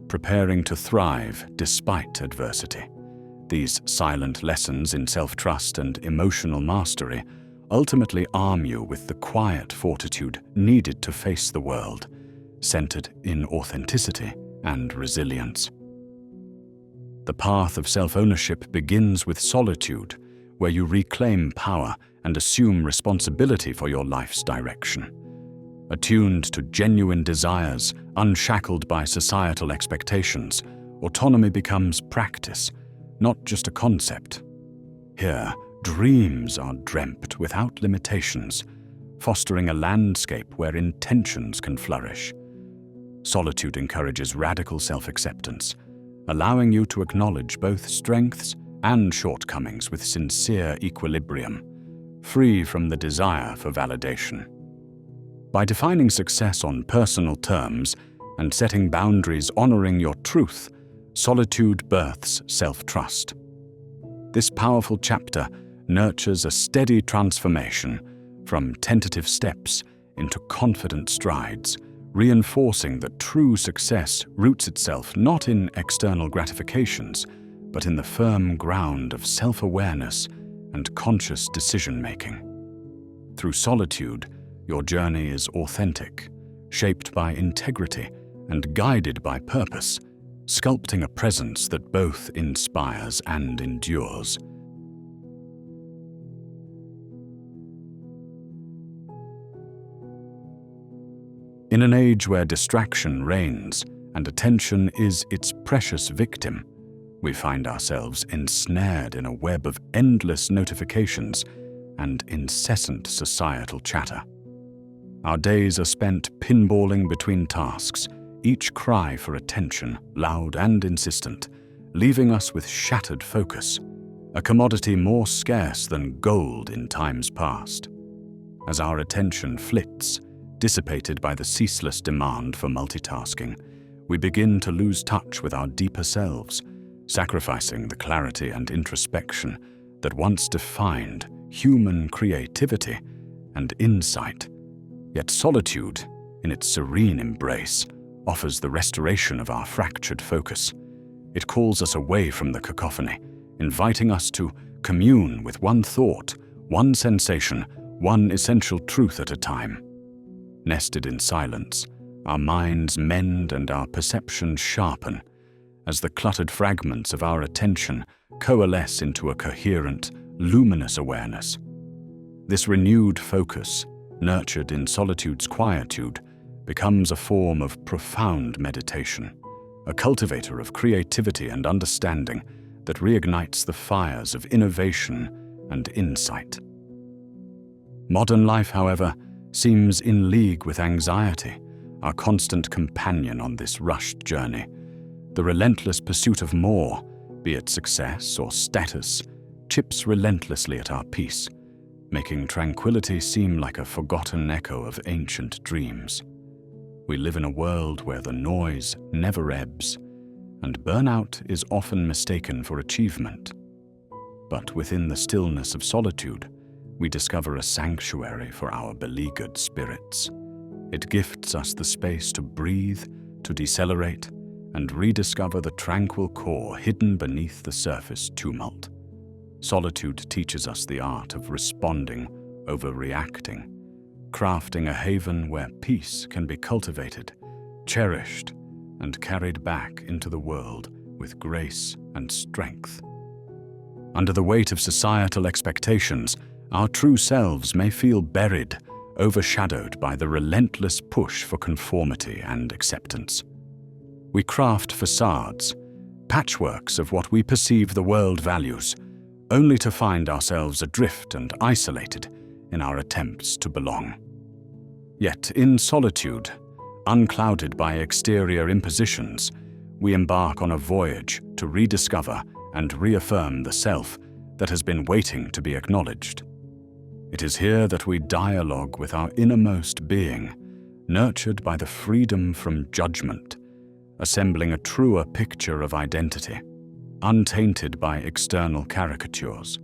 preparing to thrive despite adversity. These silent lessons in self-trust and emotional mastery ultimately arm you with the quiet fortitude needed to face the world, centered in authenticity and resilience. The path of self-ownership begins with solitude, where you reclaim power and assume responsibility for your life's direction. Attuned to genuine desires, unshackled by societal expectations, autonomy becomes practice, not just a concept. Here, dreams are dreamt without limitations, fostering a landscape where intentions can flourish. Solitude encourages radical self-acceptance, allowing you to acknowledge both strengths and shortcomings with sincere equilibrium, free from the desire for validation. By defining success on personal terms and setting boundaries honoring your truth, solitude births self-trust. This powerful chapter nurtures a steady transformation from tentative steps into confident strides, reinforcing that true success roots itself not in external gratifications, but in the firm ground of self-awareness and conscious decision-making. Through solitude, your journey is authentic, shaped by integrity and guided by purpose, sculpting a presence that both inspires and endures. In an age where distraction reigns and attention is its precious victim, we find ourselves ensnared in a web of endless notifications and incessant societal chatter. Our days are spent pinballing between tasks, each cry for attention, loud and insistent, leaving us with shattered focus, a commodity more scarce than gold in times past. As our attention flits, dissipated by the ceaseless demand for multitasking, we begin to lose touch with our deeper selves, sacrificing the clarity and introspection that once defined human creativity and insight. Yet solitude, in its serene embrace, offers the restoration of our fractured focus. It calls us away from the cacophony, inviting us to commune with one thought, one sensation, one essential truth at a time. Nested in silence, our minds mend and our perceptions sharpen, as the cluttered fragments of our attention coalesce into a coherent, luminous awareness. This renewed focus, nurtured in solitude's quietude, becomes a form of profound meditation, a cultivator of creativity and understanding that reignites the fires of innovation and insight. Modern life, however, seems in league with anxiety, our constant companion on this rushed journey. The relentless pursuit of more, be it success or status, chips relentlessly at our peace, making tranquility seem like a forgotten echo of ancient dreams. We live in a world where the noise never ebbs, and burnout is often mistaken for achievement. But within the stillness of solitude, we discover a sanctuary for our beleaguered spirits. It gifts us the space to breathe, to decelerate, and rediscover the tranquil core hidden beneath the surface tumult. Solitude teaches us the art of responding over reacting, crafting a haven where peace can be cultivated, cherished, and carried back into the world with grace and strength. Under the weight of societal expectations, our true selves may feel buried, overshadowed by the relentless push for conformity and acceptance. We craft facades, patchworks of what we perceive the world values, only to find ourselves adrift and isolated in our attempts to belong. Yet in solitude, unclouded by exterior impositions, we embark on a voyage to rediscover and reaffirm the self that has been waiting to be acknowledged. It is here that we dialogue with our innermost being, nurtured by the freedom from judgment, assembling a truer picture of identity, untainted by external caricatures.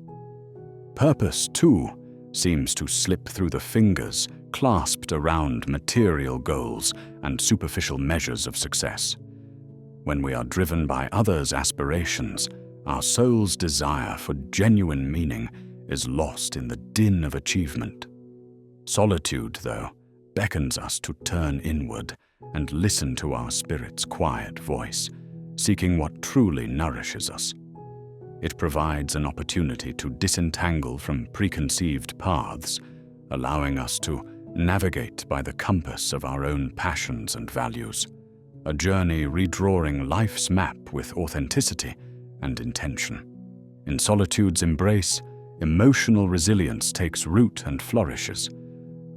Purpose, too, seems to slip through the fingers clasped around material goals and superficial measures of success. When we are driven by others' aspirations, our soul's desire for genuine meaning is lost in the din of achievement. Solitude, though, beckons us to turn inward and listen to our spirit's quiet voice, seeking what truly nourishes us. It provides an opportunity to disentangle from preconceived paths, allowing us to navigate by the compass of our own passions and values, a journey redrawing life's map with authenticity and intention. In solitude's embrace, emotional resilience takes root and flourishes.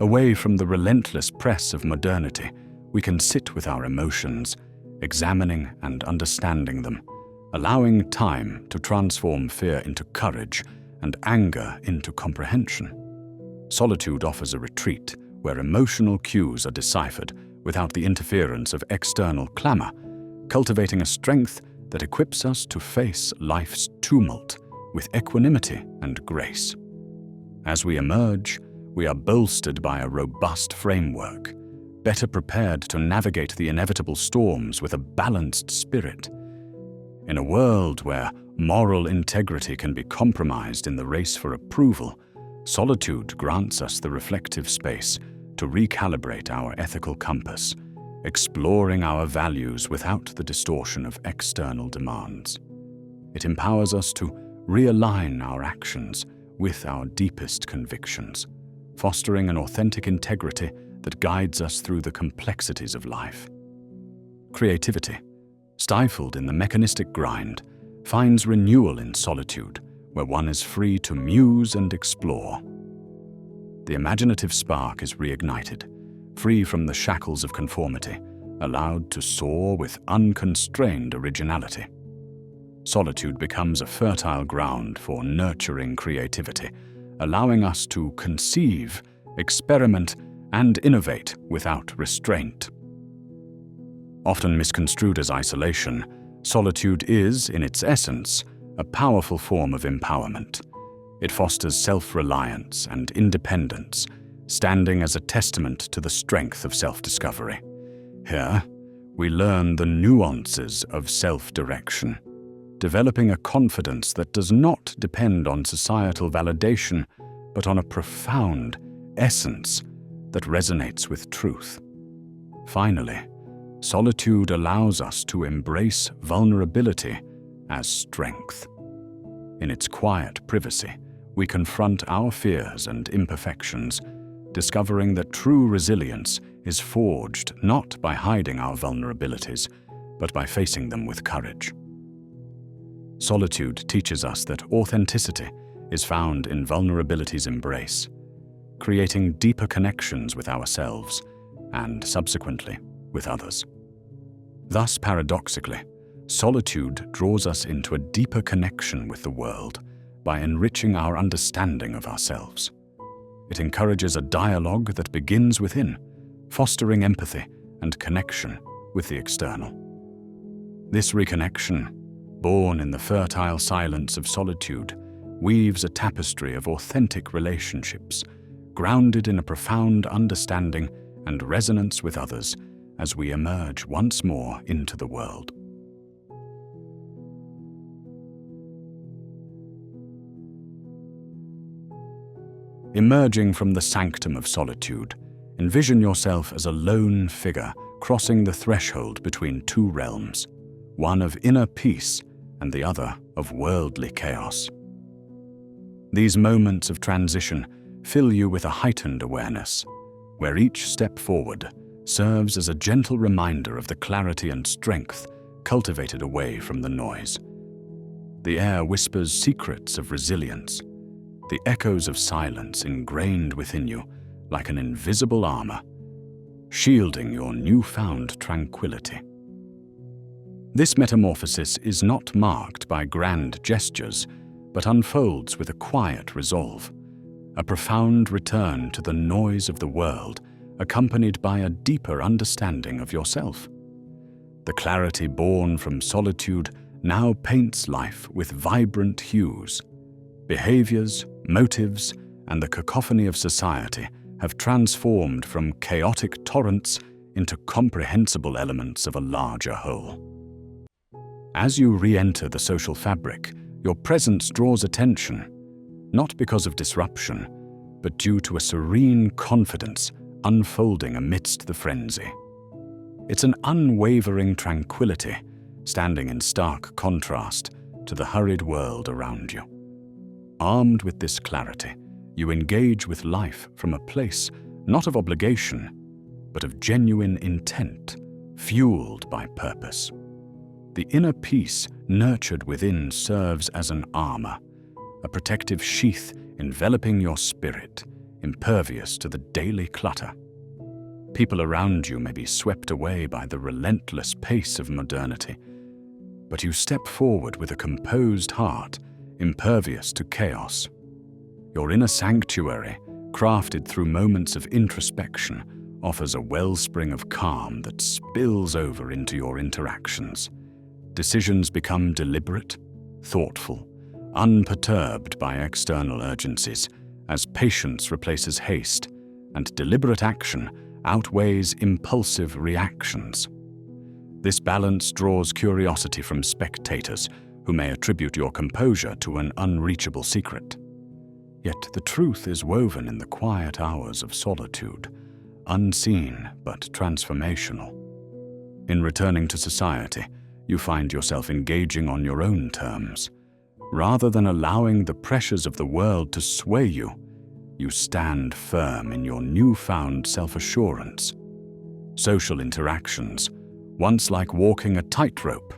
Away from the relentless press of modernity, we can sit with our emotions, examining and understanding them, allowing time to transform fear into courage and anger into comprehension. Solitude offers a retreat where emotional cues are deciphered without the interference of external clamor, cultivating a strength that equips us to face life's tumult with equanimity and grace. As we emerge, we are bolstered by a robust framework, better prepared to navigate the inevitable storms with a balanced spirit. In a world where moral integrity can be compromised in the race for approval, solitude grants us the reflective space to recalibrate our ethical compass, exploring our values without the distortion of external demands. It empowers us to realign our actions with our deepest convictions, fostering an authentic integrity that guides us through the complexities of life. Creativity, stifled in the mechanistic grind, finds renewal in solitude, where one is free to muse and explore. The imaginative spark is reignited, free from the shackles of conformity, allowed to soar with unconstrained originality. Solitude becomes a fertile ground for nurturing creativity, allowing us to conceive, experiment, and innovate without restraint. Often misconstrued as isolation, solitude is, in its essence, a powerful form of empowerment. It fosters self-reliance and independence, standing as a testament to the strength of self-discovery. Here, we learn the nuances of self-direction, developing a confidence that does not depend on societal validation, but on a profound, essence that resonates with truth. Finally, solitude allows us to embrace vulnerability as strength. In its quiet privacy, we confront our fears and imperfections, discovering that true resilience is forged not by hiding our vulnerabilities, but by facing them with courage. Solitude teaches us that authenticity is found in vulnerability's embrace, creating deeper connections with ourselves and, subsequently, with others. Thus, paradoxically, solitude draws us into a deeper connection with the world by enriching our understanding of ourselves. It encourages a dialogue that begins within, fostering empathy and connection with the external. This reconnection, born in the fertile silence of solitude, weaves a tapestry of authentic relationships, grounded in a profound understanding and resonance with others as we emerge once more into the world. Emerging from the sanctum of solitude, envision yourself as a lone figure crossing the threshold between two realms, one of inner peace and the other of worldly chaos. These moments of transition fill you with a heightened awareness, where each step forward serves as a gentle reminder of the clarity and strength cultivated away from the noise. The air whispers secrets of resilience, the echoes of silence ingrained within you like an invisible armor, shielding your newfound tranquility. This metamorphosis is not marked by grand gestures, but unfolds with a quiet resolve, a profound return to the noise of the world, accompanied by a deeper understanding of yourself. The clarity born from solitude now paints life with vibrant hues. Behaviors, motives, and the cacophony of society have transformed from chaotic torrents into comprehensible elements of a larger whole. As you re-enter the social fabric, your presence draws attention, not because of disruption, but due to a serene confidence unfolding amidst the frenzy. It's an unwavering tranquility, standing in stark contrast to the hurried world around you. Armed with this clarity, you engage with life from a place not of obligation, but of genuine intent, fueled by purpose. The inner peace nurtured within serves as an armor, a protective sheath enveloping your spirit, impervious to the daily clutter. People around you may be swept away by the relentless pace of modernity, but you step forward with a composed heart, impervious to chaos. Your inner sanctuary, crafted through moments of introspection, offers a wellspring of calm that spills over into your interactions. Decisions become deliberate, thoughtful, unperturbed by external urgencies, as patience replaces haste, and deliberate action outweighs impulsive reactions. This balance draws curiosity from spectators who may attribute your composure to an unreachable secret. Yet the truth is woven in the quiet hours of solitude, unseen but transformational. In returning to society, you find yourself engaging on your own terms. Rather than allowing the pressures of the world to sway you, you stand firm in your newfound self-assurance. Social interactions, once like walking a tightrope,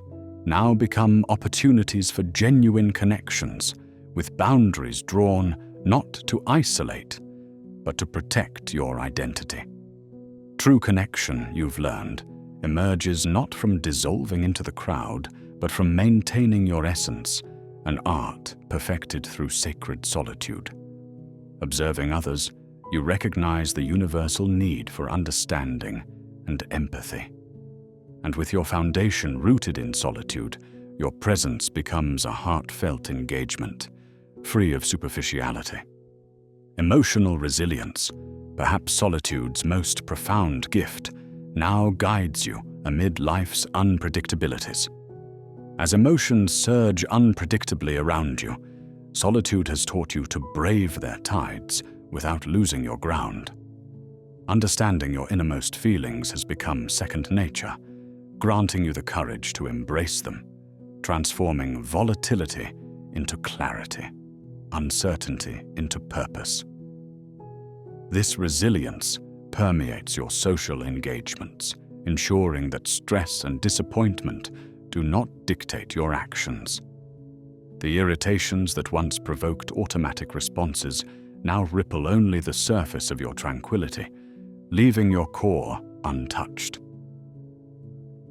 now become opportunities for genuine connections, with boundaries drawn not to isolate, but to protect your identity. True connection, you've learned, emerges not from dissolving into the crowd, but from maintaining your essence, an art perfected through sacred solitude. Observing others, you recognize the universal need for understanding and empathy. And with your foundation rooted in solitude, your presence becomes a heartfelt engagement, free of superficiality. Emotional resilience, perhaps solitude's most profound gift, now guides you amid life's unpredictabilities. As emotions surge unpredictably around you, solitude has taught you to brave their tides without losing your ground. Understanding your innermost feelings has become second nature, granting you the courage to embrace them, transforming volatility into clarity, uncertainty into purpose. This resilience permeates your social engagements, ensuring that stress and disappointment do not dictate your actions. The irritations that once provoked automatic responses now ripple only the surface of your tranquility, leaving your core untouched.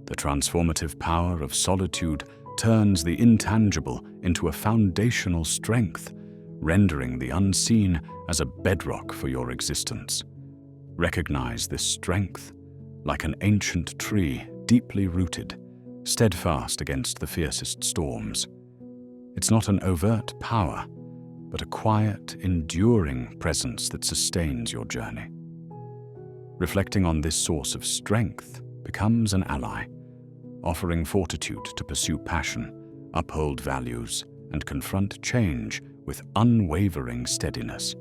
The transformative power of solitude turns the intangible into a foundational strength, rendering the unseen as a bedrock for your existence. Recognize this strength like an ancient tree deeply rooted, steadfast against the fiercest storms. It's not an overt power, but a quiet, enduring presence that sustains your journey. Reflecting on this source of strength becomes an ally, offering fortitude to pursue passion, uphold values, and confront change with unwavering steadiness.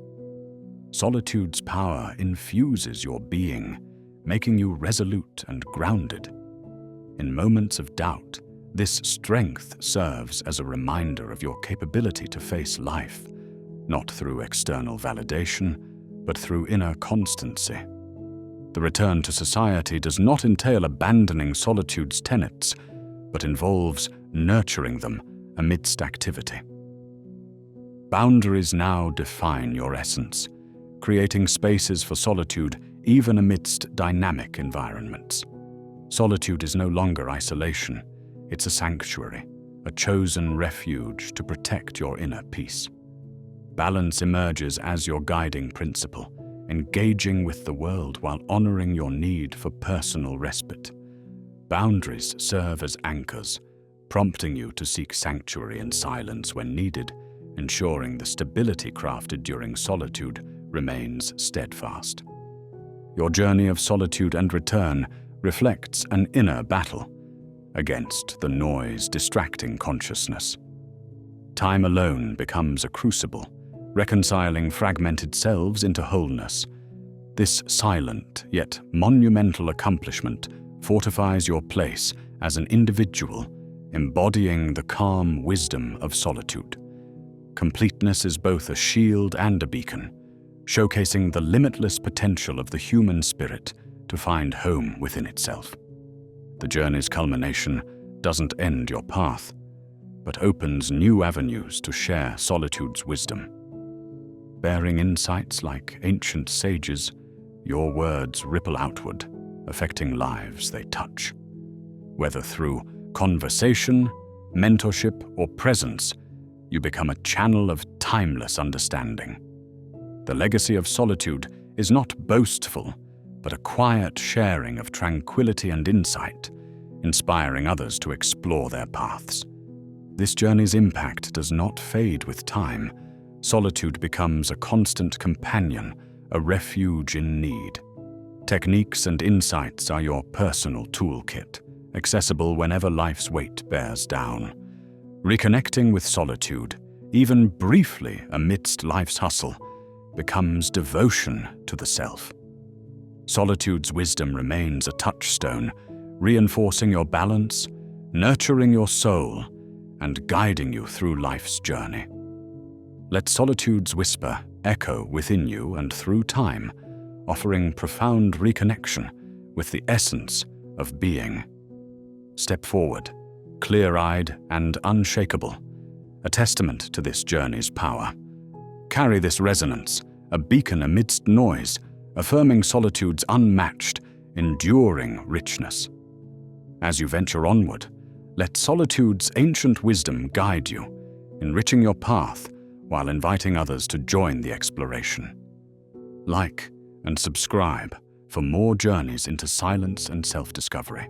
Solitude's power infuses your being, making you resolute and grounded. In moments of doubt, this strength serves as a reminder of your capability to face life, not through external validation, but through inner constancy. The return to society does not entail abandoning solitude's tenets, but involves nurturing them amidst activity. Boundaries now define your essence, creating spaces for solitude even amidst dynamic environments. Solitude is no longer isolation, it's a sanctuary, a chosen refuge to protect your inner peace. Balance emerges as your guiding principle, engaging with the world while honoring your need for personal respite. Boundaries serve as anchors, prompting you to seek sanctuary and silence when needed, ensuring the stability crafted during solitude remains steadfast. Your journey of solitude and return reflects an inner battle against the noise distracting consciousness. Time alone becomes a crucible, reconciling fragmented selves into wholeness. This silent yet monumental accomplishment fortifies your place as an individual, embodying the calm wisdom of solitude. Completeness is both a shield and a beacon, showcasing the limitless potential of the human spirit to find home within itself. The journey's culmination doesn't end your path, but opens new avenues to share solitude's wisdom. Bearing insights like ancient sages, your words ripple outward, affecting lives they touch. Whether through conversation, mentorship, or presence, you become a channel of timeless understanding. The legacy of solitude is not boastful, but a quiet sharing of tranquility and insight, inspiring others to explore their paths. This journey's impact does not fade with time. Solitude becomes a constant companion, a refuge in need. Techniques and insights are your personal toolkit, accessible whenever life's weight bears down. Reconnecting with solitude, even briefly amidst life's hustle, becomes devotion to the self. Solitude's wisdom remains a touchstone, reinforcing your balance, nurturing your soul, and guiding you through life's journey. Let solitude's whisper echo within you and through time, offering profound reconnection with the essence of being. Step forward, clear-eyed and unshakable, a testament to this journey's power. Carry this resonance, a beacon amidst noise, affirming solitude's unmatched, enduring richness. As you venture onward, let solitude's ancient wisdom guide you, enriching your path while inviting others to join the exploration. Like and subscribe for more journeys into silence and self-discovery.